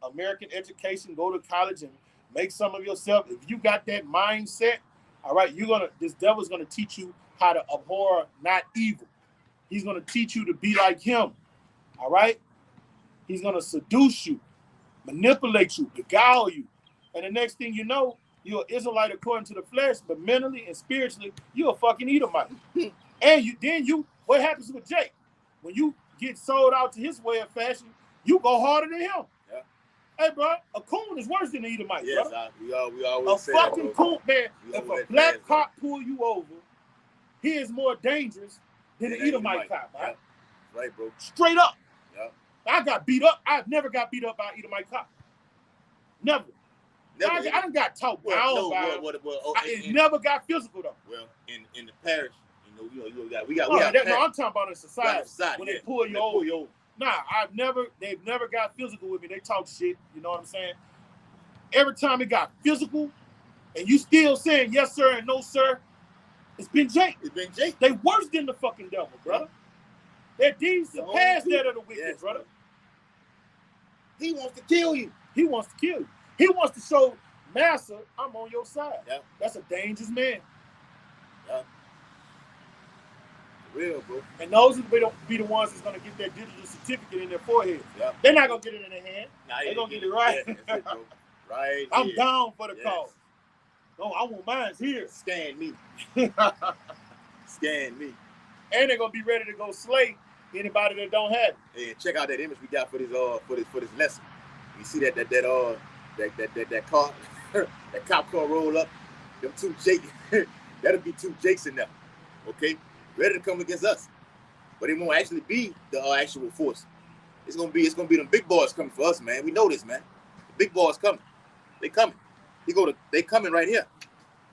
American education, go to college and make some of yourself. If you got that mindset, all right, this devil's gonna teach you how to abhor not evil. He's gonna teach you to be like him. All right? He's gonna seduce you, manipulate you, beguile you. And the next thing you know, you're an Israelite according to the flesh, but mentally and spiritually, you're a fucking Edomite. And what happens with Jake? When you get sold out to his way of fashion, you go harder than him.
Yeah.
Hey, bro, a coon is worse than an Edomite,
yes,
brother.
We always say
that. A fucking coon, man, if a black cop pull you over, he is more dangerous than an Edomite cop, right?
Yeah. Right, bro.
Straight up.
Yeah.
I got beat up. I've never got beat up by an Edomite cop. Never. I done got talked down by it never got physical, though.
Well, in the parish, we got
I'm talking about in society. When they pull you over. Nah, they've never got physical with me. They talk shit, you know what I'm saying? Every time it got physical, and you still saying yes, sir, and no, sir, it's been Jake. They worse than the fucking devil, brother. Their deeds surpass that of the wicked, brother.
He wants to kill you.
He wants to kill you. He wants to show Massa, I'm on your side.
Yeah.
That's a dangerous man.
Yeah. Real, bro.
And those will be the ones that's going to get that digital certificate in their forehead.
Yeah.
They're not going to get it in their hand. They're going to get it right.
Yeah, that's it, bro. Right.
I'm down for the cause. No, I want mine here.
Scan me. Scan me.
And they're going to be ready to go slay anybody that don't have it.
Hey, check out that image we got for this lesson. You see that car, that cop car roll up, them two Jakes. That'll be two Jakes in there. Okay? Ready to come against us. But it won't actually be the actual force. It's gonna be them big boys coming for us, man. We know this, man. The big boys coming. They coming. They coming right here.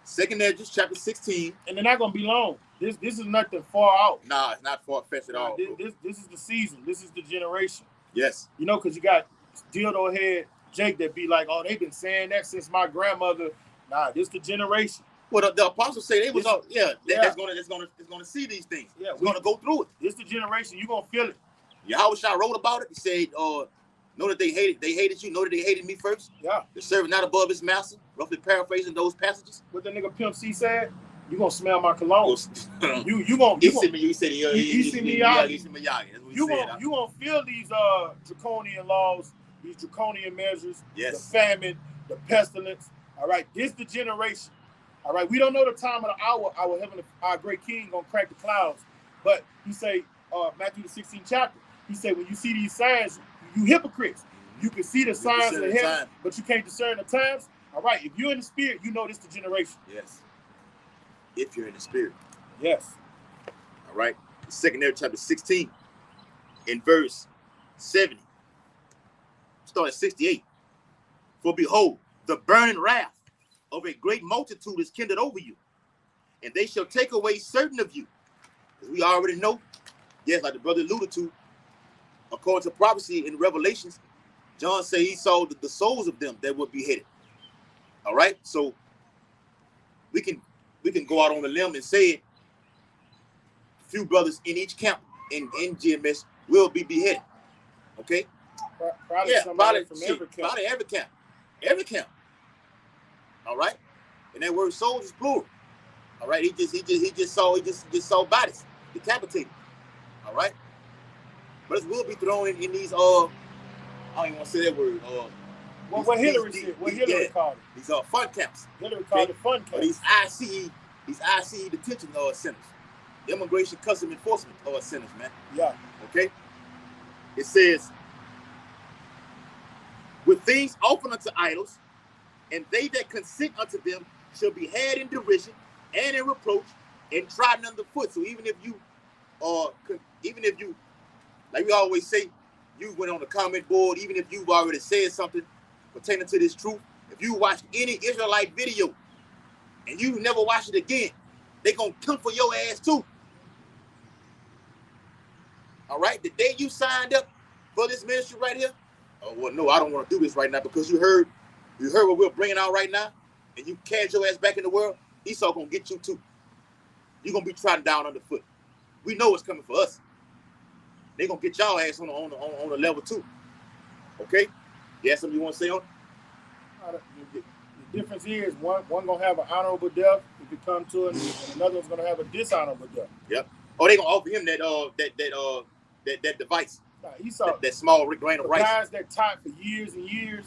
2nd Esdras, chapter 16.
And they're not gonna be long. This is nothing far out.
Nah, it's not far-fetched at all.
This is the season. This is the generation.
Yes.
Because you got dildo head Jake that be like, oh, they've been saying that since my grandmother. Nah, this the generation.
Well, the apostles say they was that's gonna see these things. Yeah, we're gonna go through it.
This the generation. You're gonna feel it.
Yahushua wrote about it. He said, know that they hated you, know that they hated me first.
Yeah.
The servant not above his master. Roughly paraphrasing those passages.
What the nigga Pimp C said, you gonna smell my cologne. you gonna feel these draconian laws, these draconian measures, the famine, the pestilence. All right, this the generation. All right, we don't know the time of the hour. Our great King gonna crack the clouds But he say, Matthew the 16th chapter, he said, when you see these signs, you hypocrites. You can see the signs of heaven, but you can't discern the times. All right, if you're in the spirit, you know this the generation.
Yes. If you're in the spirit.
Yes.
All right. The 2nd chapter 16, in verse 70. Start at 68. For behold, the burning wrath of a great multitude is kindled over you, and they shall take away certain of you. As we already know, yes, like the brother alluded to, according to prophecy in Revelations, John said he saw the souls of them that were beheaded. All right, so we can go out on a limb and say it. Few brothers in each camp in GMS will be beheaded. Okay.
Probably somebody from every camp.
Probably every camp. All right, and that word souls is plural. All right, he just saw bodies decapitated. All right, brothers will be thrown in these I don't even want to say that word.
What Hillary said. What Hillary called it.
These fun camps.
Hillary called it fun camps.
Or these ICE detention centers, immigration custom enforcement centers, man.
Yeah.
Okay. It says, with things offered unto idols, and they that consent unto them shall be had in derision and in reproach and trodden underfoot. So even if you, like we always say, you went on the comment board, even if you've already said something pertaining to this truth, if you watched any Israelite video and you never watch it again, they're going to come for your ass too. All right? The day you signed up for this ministry right here, oh, well, no, I don't want to do this right now because you heard what we're bringing out right now, and you cast your ass back in the world, Esau going to get you too. You're going to be trodden down underfoot. We know it's coming for us. They're going to get y'all ass on the level too. Okay? You have something you want to say on it?
The difference is one going to have an honorable death if it comes to it, and another one's going to have a dishonorable death.
Yep. Oh, they're going to offer him that device.
Esau,
that small grain of rice.
Guys that taught for years and years,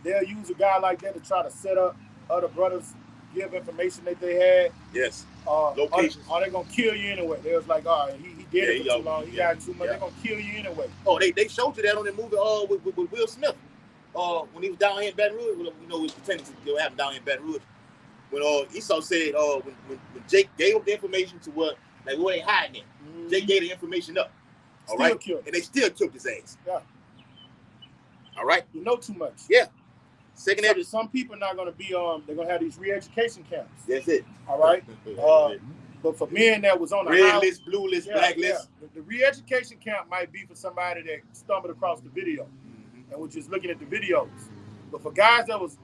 they'll use a guy like that to try to set up other brothers, give information that they had.
Yes.
Locations. Are they gonna kill you anyway? They was like, all right, he did it for too long. He got too much. They're gonna kill you anyway.
Oh, they showed you that on the movie with Will Smith. When he was down here in Baton Rouge, you know, he was pretending to what happened down here in Baton Rouge. When Esau said, when Jake gave up the information to what they hiding it. Mm-hmm. Jake gave the information up. All right, and they still killed his ass.
Yeah.
All right.
You know too much.
Yeah.
Some people are not going to be they're going to have these re-education camps.
That's it.
All right. But for men that was on the
red list, blue list, black list.
The re-education camp might be for somebody that stumbled across the video and was just looking at the videos. But for guys that was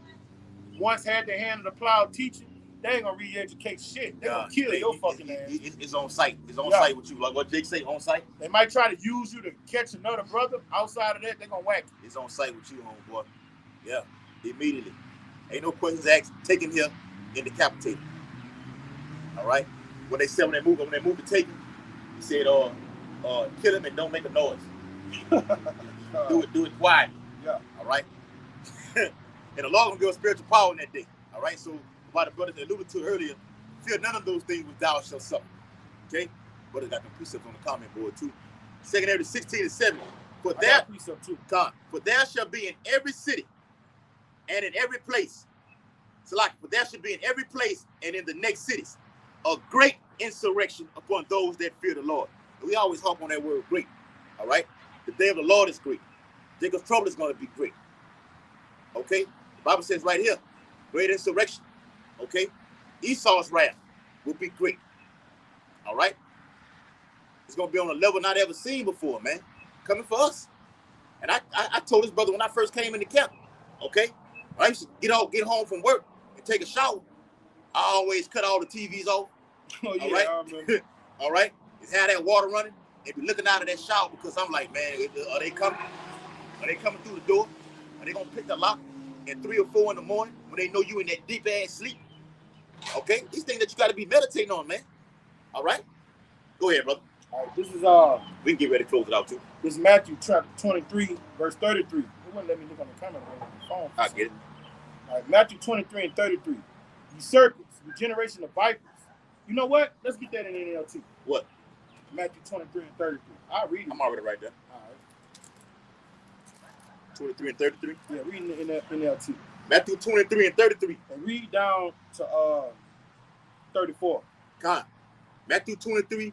once had their hand on the plow teaching, they ain't gonna re-educate shit. They gonna kill your fucking ass.
It's on site. It's on site with you. Like what Jake say, on site.
They might try to use you to catch another brother. Outside of that, they gonna whack you.
It's on site with you, homeboy. Yeah, immediately. Ain't no questions asked. Take him here and decapitate him. All right. When they said when they moved to take him, he said, kill him and don't make a noise. Do it quietly.
Yeah.
All right. And the Lord gonna give us spiritual power in that day. All right. So, by the brothers that alluded to earlier, fear none of those things which thou shalt suffer. Okay? Brothers got the precepts on the comment board too. 2 Timothy 16:7. For there shall be in every city and in every place. So like, for there should be in every place and in the next cities a great insurrection upon those that fear the Lord. And we always harp on that word great. All right? The day of the Lord is great. Jacob's trouble is going to be great. Okay? The Bible says right here, great insurrection. Okay? Esau's wrath will be great. All right? It's going to be on a level not ever seen before, man. Coming for us. And I told this brother when I first came in the camp, okay? I used to get home from work and take a shower. I always cut all the TVs off.
Oh, yeah,
all right? All right? Just have that water running and be looking out of that shower because I'm like, man, are they coming? Are they coming through the door? Are they going to pick the lock at 3 or 4 in the morning when they know you in that deep ass sleep? Okay? These things that you got to be meditating on, man. All right? Go ahead, brother.
All right, this is
we can get ready to close it out too.
This is Matthew chapter 23, verse 33. It wouldn't let me look on the camera on the phone.
I get it.
All right, Matthew 23 and 33. You serpents, the generation of vipers. You know what? Let's get that in NLT.
What?
Matthew 23 and 33. I'll read it.
I'm already right there.
All right.
23 and 33?
Yeah, reading it in the NLT.
Matthew 23 and 33.
And read down to 34.
God. Matthew 23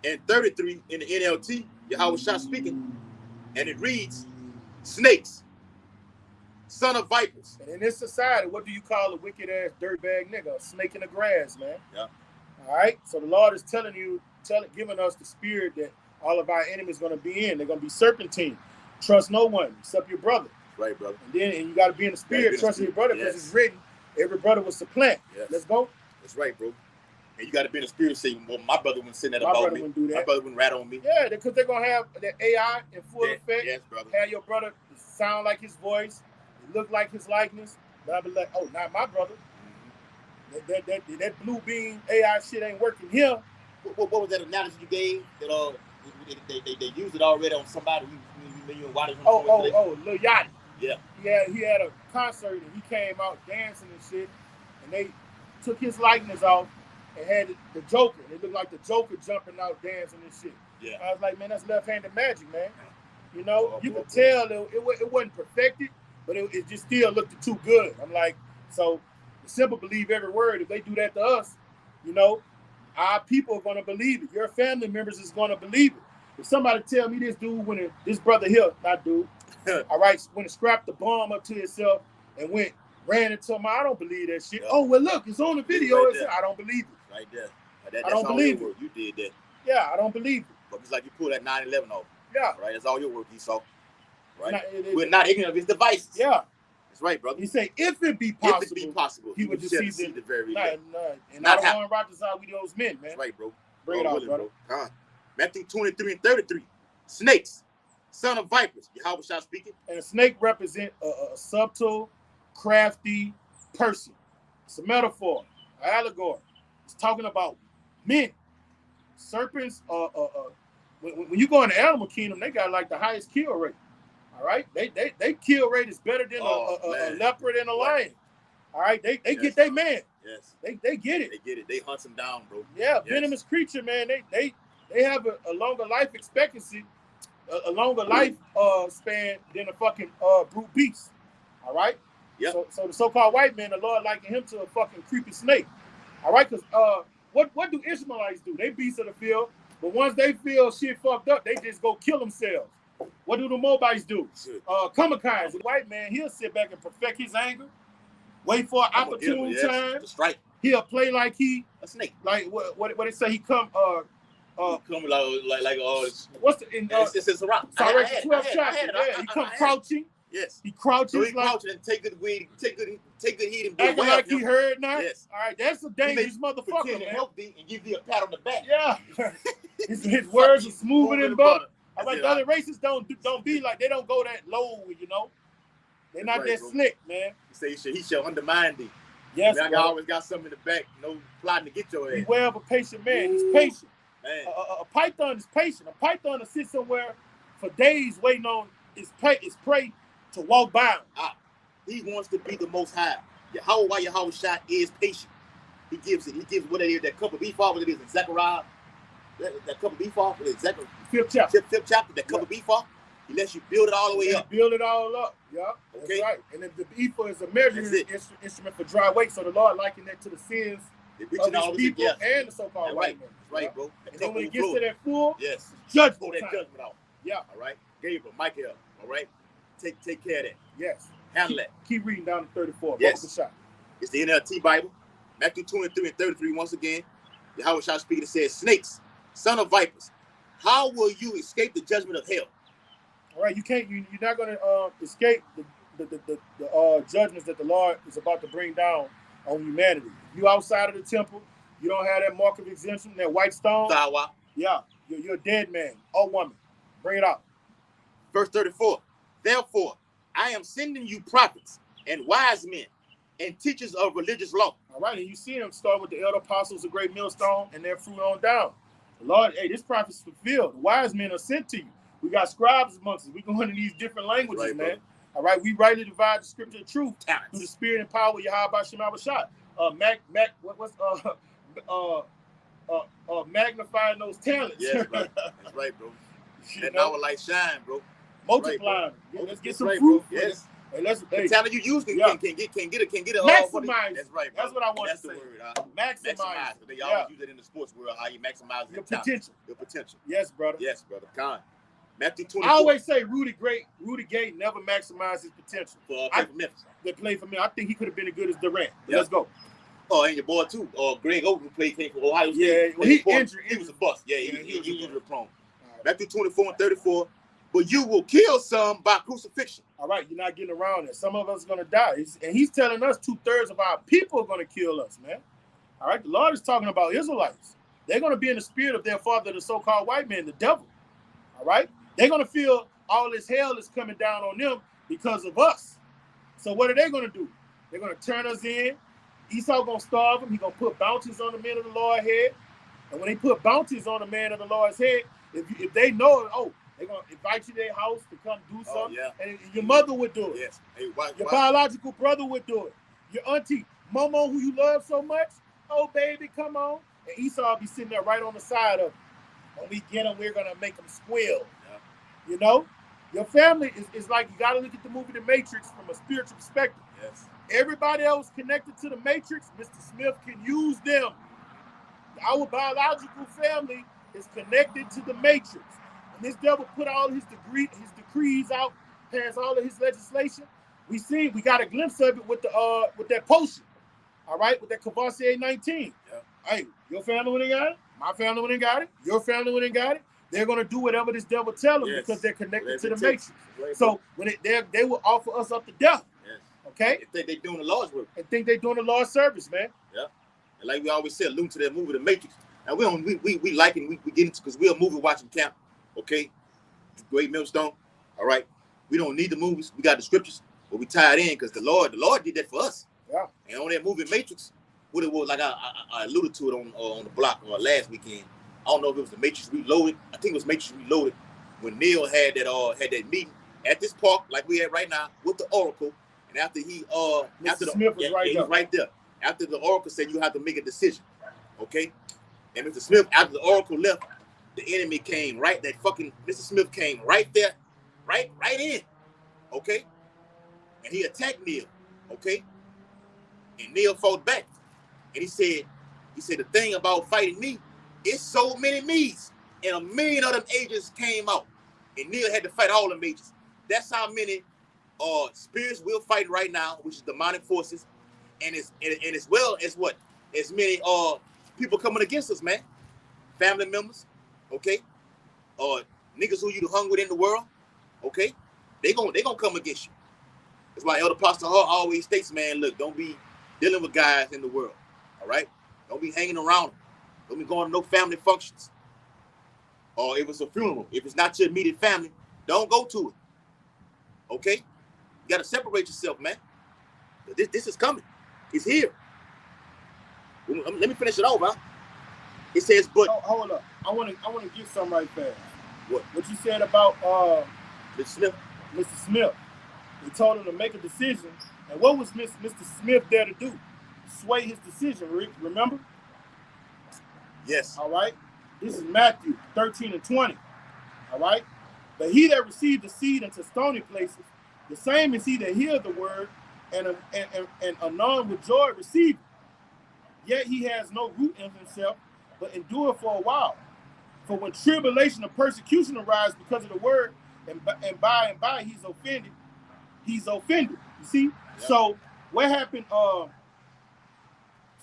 and 33 in the NLT, Yahweh Shah speaking. And it reads, snakes, son of vipers.
And in this society, what do you call a wicked ass dirtbag nigga? A snake in the grass, man.
Yeah.
All right. So the Lord is telling you, giving us the spirit that all of our enemies going to be in. They're going to be serpentine. Trust no one except your brother.
Right, brother.
And you got to be in the spirit, trusting your brother, because it's written, every brother will supplant.
Yes.
Let's go.
That's right, bro. And you got to be in the spirit saying, well, my brother wouldn't send that about me.
Wouldn't do that.
My brother wouldn't rat on me.
Yeah, because they're going to have the AI in full effect.
Yes, brother.
Have your brother sound like his voice, look like his likeness. But I'll be like, oh, not my brother. Mm-hmm. That blue beam AI shit ain't working here.
What was that analogy you gave? That they used it already on somebody who
Lil Yachty.
Yeah.
He had a concert and he came out dancing and shit, and they took his likeness off and had the Joker. It looked like the Joker jumping out dancing and shit.
Yeah.
I was like, man, that's left-handed magic, man. You know, you could tell it wasn't perfected, but it just still looked too good. I'm like, so the simple believe every word. If they do that to us, you know, our people are going to believe it. Your family members is going to believe it. If somebody tell me this dude, this brother here, not dude, all right, when it scrapped the bomb up to itself and ran into him, I don't believe that shit. Yeah. Oh, well, look, it's on the video. Right, I don't believe it.
Right there. That's
I don't believe it.
You did that.
Yeah, I don't believe it.
But it's like you pulled that 9/11 off.
Yeah.
Right, that's all your work, Esau. Right? We're not ignorant of his devices.
Yeah.
That's right, brother.
He say, if it be possible, he would deceive the very day. And not on Rotterdam, we those men, man.
That's right, bro.
Bring it out, brother.
Matthew 23 and 33. Snakes, son of vipers. Yahweh Shah speaking.
And a snake represents a subtle, crafty person. It's a metaphor, an allegory. It's talking about men. Serpents, when you go in the animal kingdom, they got like the highest kill rate. All right? They kill rate is better than a leopard and a lion. All right? They get their man.
Yes.
They get it.
They get it. They hunt them down, bro.
Yeah, yes. Venomous creature, man. They have a longer life expectancy, a longer life span than a fucking brute beast. All right?
Yeah.
So the so-called white man, the Lord likened him to a fucking creepy snake. All right? Because what do Ishmaelites do? They beasts of the field, but once they feel shit fucked up, they just go kill themselves. What do the Moabites do? Kamikaze. The white man, he'll sit back and perfect his anger, wait for an opportune time
to strike.
He'll play like he
a snake.
Like what they say? He come
come like
what's the
it's a rock.
12 shots. Yeah, he come crouching.
Yes.
He crouches.
So he crouching and take good weed, take good heat and
acting like he heard now.
Yes.
All right, that's a dangerous motherfucker, man.
Help thee and give thee a pat on the back.
Yeah. his words are smoother than butter. All right, the other races don't be like, they don't go that low, you know. They're not that slick, man.
He say he shall undermine thee.
Yes,
I always got something in the back, no plotting to get your ass.
Beware of a patient man. He's patient. A python is patient. A python will sit somewhere for days waiting on its prey to walk by him.
He wants to be the most high. Yahweh Shah is patient. He gives what it is, that cup of beef off, what it is in Zechariah. That cup of beef off, Zechariah.
Fifth chapter,
that cup of beef off. He lets you build it all the way up.
Build it all up. Yeah. That's
okay.
Right. And then the ephah is a measuring instrument for dry weight. So the Lord likened that to the sins of his people and the so-called white man.
That's right, bro.
And then when it gets to that full,
yes,
judgment
out.
Yeah.
All right. Gabriel, Michael. All right. Take care of that.
Yes.
Handle that.
Keep reading down to 34.
Yes. It's the NLT Bible. Matthew 23 and 33 once again. Yahweh Shah speaking, it says, snakes, son of vipers, how will you escape the judgment of hell?
All right, you're not going to escape the judgments that the Lord is about to bring down on humanity. You outside of the temple, you don't have that mark of exemption, that white stone.
Sawa.
Yeah, you're a dead man or woman. Bring it out.
Verse 34. Therefore, I am sending you prophets and wise men and teachers of religious law.
All right, and you see them start with the elder apostles, the great millstone, and their fruit on down. The Lord, hey, this prophecy is fulfilled. The wise men are sent to you. We got scribes amongst us. We go into these different languages, right, man. Brother. All right, we rightly divide the scripture of truth through the spirit and power of Yahweh Shem Shah. magnifying those talents.
Yes, right. That's right, bro. Let our light shine, bro.
Multiply.
Right,
let's get some fruit.
Bro. Yes.
And let's
the talent you use can get it.
Maximize.
That's right, bro.
That's what I want to say.
That's the word.
Maximize.
They always use it in the sports world. How you maximize
your potential.
Your potential.
Yes, brother.
Yes, brother. Matthew 24.
I always say Rudy Gay never maximized his potential.
For Memphis.
They played for me. I think he could have been as good as Durant. Let's go.
Oh, and your boy too. Greg Oden, who came for Ohio State.
Yeah, well, he injured.
He was a bust. Yeah, he was injury prone. Matthew 24:34. But you will kill some by crucifixion.
All right, you're not getting around it. Some of us are going to die. And he's telling us 2/3 of our people are going to kill us, man. All right, the Lord is talking about Israelites. They're going to be in the spirit of their father, the so-called white man, the devil. All right? They're going to feel all this hell is coming down on them because of us. So what are they going to do? They're going to turn us in. Esau going to starve them. He's going to put bounties on the men of the Lord's head. And when they put bounties on the man of the Lord's head, if they know, they're going to invite you to their house to come do something. And your mother would do it.
Yes. Hey,
your biological brother would do it. Your auntie, Momo, who you love so much, oh, baby, come on. And Esau will be sitting there right on the side of him. When we get them, we're going to make them squeal. Yeah. You know? Your family is like, you got to look at the movie The Matrix from a spiritual perspective.
Yes.
Everybody else connected to the Matrix, Mr. Smith can use them. Our biological family is connected to the Matrix. And this devil put all his decrees out, passed all of his legislation. We got a glimpse of it with that potion. All right, with that Cavassier 19. Yeah. Hey, your family went and got it. My family went and got it. Your family went and got it. They're going to do whatever this devil tell them because they're connected to the Matrix. So when they will offer us up to death. Yes. Okay?
They think they're doing the Lord's work.
They think they're doing the Lord's service, man.
Yeah. And like we always said, alluding to that movie, The Matrix. Now we like it, we get into because we're a movie watching camp. Okay? Great Millstone. All right. We don't need the movies. We got the scriptures, but we tie it in because the Lord did that for us. Yeah. And on that movie Matrix, what it was, like I alluded to it on the block last weekend. I don't know if it was the Matrix Reloaded. I think it was Matrix Reloaded when Neil had that meeting at this park like we had right now with the Oracle. And after he
Smith was
right there. After the Oracle said you have to make a decision. Okay? And Mr. Smith, after the Oracle left, the enemy came Mr. Smith came right there, right in. Okay? And he attacked Neil. Okay? And Neil fought back. And he said the thing about fighting me, it's so many me's. And 1 million of them agents came out. And Neil had to fight all the agents. That's how many spirits we're fighting right now, which is demonic forces. And as well as what? As many people coming against us, man. Family members, okay? Niggas who you hung with in the world, okay? They gonna come against you. It's why Elder Pastor Hall always states, man, look, don't be dealing with guys in the world, all right? Don't be hanging around them. Don't be going to no family functions. Or if it's a funeral, if it's not your immediate family, don't go to it, okay? You got to separate yourself, man. This is coming. It's here. Let me finish it over. Huh? It says, but...
Hold up. I want to get something right fast.
What?
What you said about
Mr. Smith?
Mr. Smith. He told him to make a decision. And what was Mr. Smith there to do? Sway his decision, remember?
Yes.
All right? This is Matthew 13:20. All right? But he that received the seed into stony places, the same is he that heareth the word, and anon with joy received it. Yet he has no root in himself, but endure for a while. For when tribulation or persecution arise because of the word, and by and by he's offended. You see? Yep. So what happened as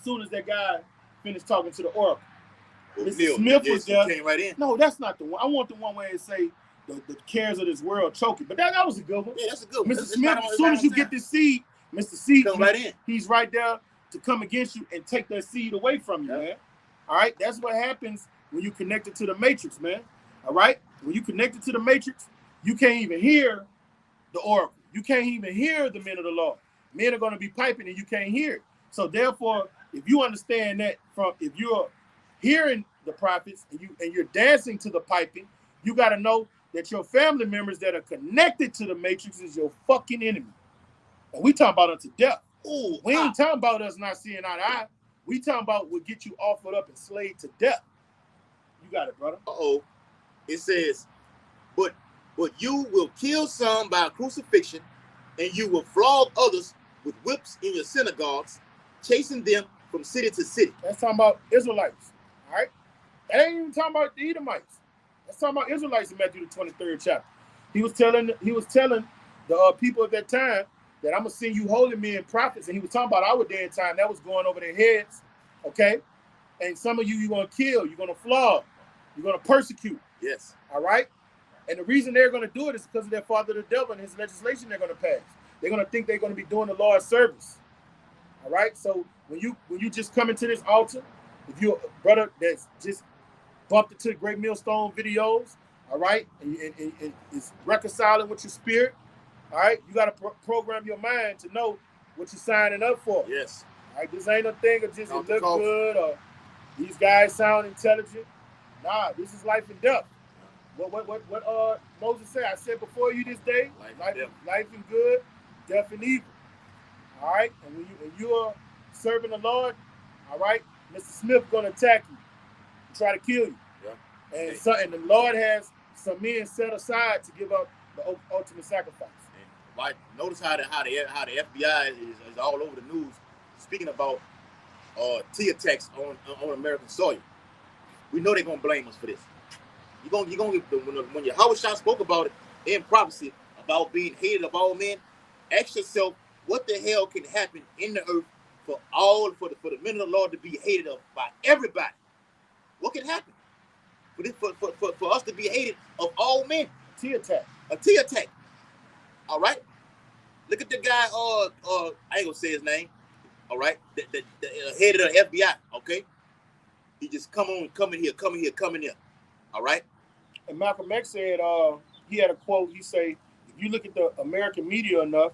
soon as that guy finished talking to the oracle? Mr. Smith was there.
Came right in.
No, that's not the one. I want the one where it say the cares of this world choking. But that was a good one.
Yeah, that's a good one.
Mr. Smith, as soon as you get this seed, Mr. Seed,
come right in.
He's right there to come against you and take that seed away from you, man. All right? That's what happens when you connected to the Matrix, man. All right? When you connected to the Matrix, you can't even hear the oracle. You can't even hear the men of the Lord. Men are going to be piping and you can't hear it. So therefore, if you understand that, if you're hearing the prophets and you're dancing to the piping, you got to know that your family members that are connected to the Matrix is your fucking enemy. And we talking about unto death. Ooh, we ain't talking about us not seeing eye to eye. We talking about will get you offered up and slayed to death. You got it, brother.
Uh-oh. It says, but you will kill some by crucifixion, and you will flog others with whips in your synagogues, chasing them from city to city.
That's talking about Israelites. All right? That ain't even talking about the Edomites. That's talking about Israelites in Matthew the 23rd chapter. He was telling the people at that time that I'm gonna send you holy men, prophets, and he was talking about our day and time. That was going over their heads, okay? And some of you, you're gonna kill, you're gonna flog, you're gonna persecute.
Yes.
All right? And the reason they're gonna do it is because of their father the devil and his legislation they're gonna pass. They're gonna think they're gonna be doing the Lord's service. All right. So when you just come into this altar, if you're a brother that's just bumped into the Great Millstone videos, all right, and is reconciling with your spirit, all right, you got to program your mind to know what you're signing up for.
Yes.
All right, this ain't a thing of just it look good or these guys sound intelligent. Nah, this is life and death. What Moses said? I said before you this day, life and good, death and evil. All right, and when you are serving the Lord, all right, Mr. Smith gonna attack you, and try to kill you. Yeah. And the Lord has some men set aside to give up the ultimate sacrifice.
And right, notice how the FBI is all over the news speaking about T attacks on American soil. We know they're gonna blame us for this. You're gonna when Yahweh Shah spoke about it in prophecy about being hated of all men, ask yourself, what the hell can happen in the earth for the men of the Lord to be hated of by everybody? What can happen for us to be hated of all men?
A T
attack. All right. Look at the guy. I ain't gonna say his name. All right. The head of the FBI. Okay. He just come in here. All right.
And Malcolm X said he had a quote. He say, if you look at the American media enough,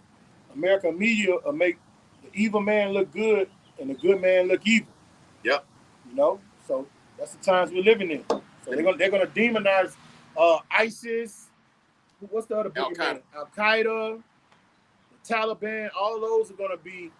American media will make the evil man look good and the good man look evil.
Yep.
You know, so that's the times we're living in. So they're gonna demonize ISIS. What's the other big man? Al Qaeda, the Taliban. All of those are gonna be.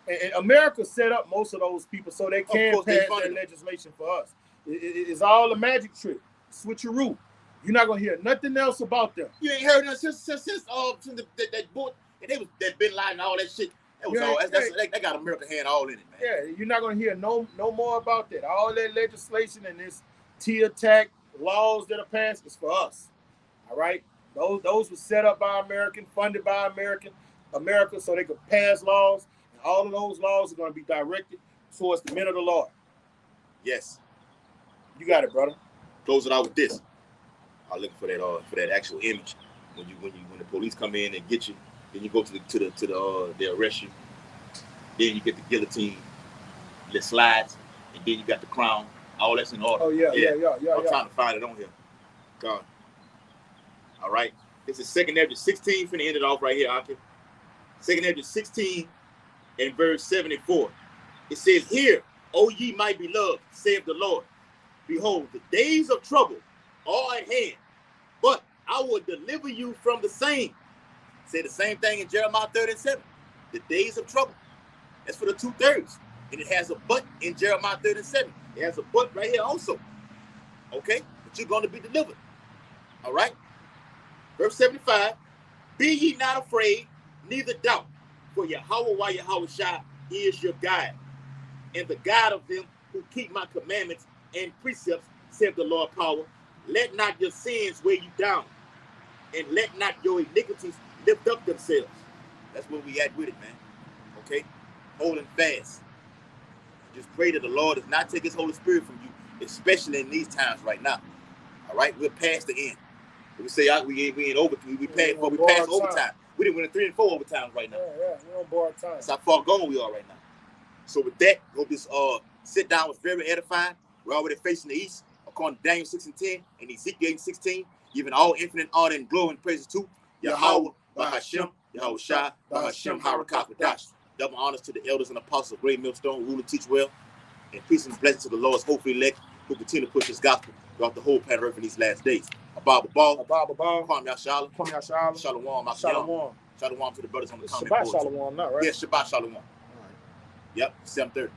And America set up most of those people so they can pass that legislation for us. It's all a magic trick, switcheroo. You're not gonna hear nothing else about them.
You ain't heard nothing since that boy. And that Bin Laden and all that shit. They got American hand all in it, man.
Yeah, you're not gonna hear no more about that. All that legislation and this T attack laws that are passed is for us. All right, those were set up by American, funded by America, so they could pass laws, and all of those laws are gonna be directed towards the men of the Lord.
Yes,
you got it, brother.
Close it out with this. I'm looking for that actual image when the police come in and get you. Then you go to they arrest you. Then you get the guillotine, the slides, and then you got the crown. All that's in order.
Oh yeah.
I'm trying to find it on here. God. All right. This is 2nd Ezra 16. Finna end it off right here, Aki. 2nd Ezra 16 and verse 74. It says, "Hear, O ye my beloved, saith the Lord. Behold, the days of trouble are at hand, but I will deliver you from the same." Say the same thing in Jeremiah 30:7. The days of trouble. That's for the 2/3. And it has a but in Jeremiah 30:7. It has a but right here also. Okay? But you're going to be delivered. All right? Verse 75. Be ye not afraid, neither doubt, for Yahweh Shah is your guide, and the guide of them who keep my commandments and precepts, saith the Lord power. Let not your sins weigh you down, and let not your iniquities lift up themselves. That's where we at with it, man. Okay? Holding fast. Just pray that the Lord does not take his Holy Spirit from you, especially in these times right now. All right? We're past the end. We say we ain't over. We passed overtime. We didn't win 3 and 4 overtimes right now.
Yeah, we're on borrowed time.
That's how far gone we are right now. So with that, hope this sit down was very edifying. We're already facing the east, according to Daniel 6:10 and Ezekiel 8:16, giving all infinite honor and glory and praises to Yahweh, Bahashem, Yahweh Shah, Bahashem, Harakakadash. Double honors to the elders and apostles of Great Millstone, rule and teach well, and peace and blessings to the Lord's hopefully elect who continue to push his gospel throughout the whole planet Earth in these last days. Abba Ball, Kwam Yashala, Shalom, Shalom to the brothers on the comment board.
Shabbat Shalom, not right?
Yeah, Shabbat Shalom. All right. Yep, 7:30.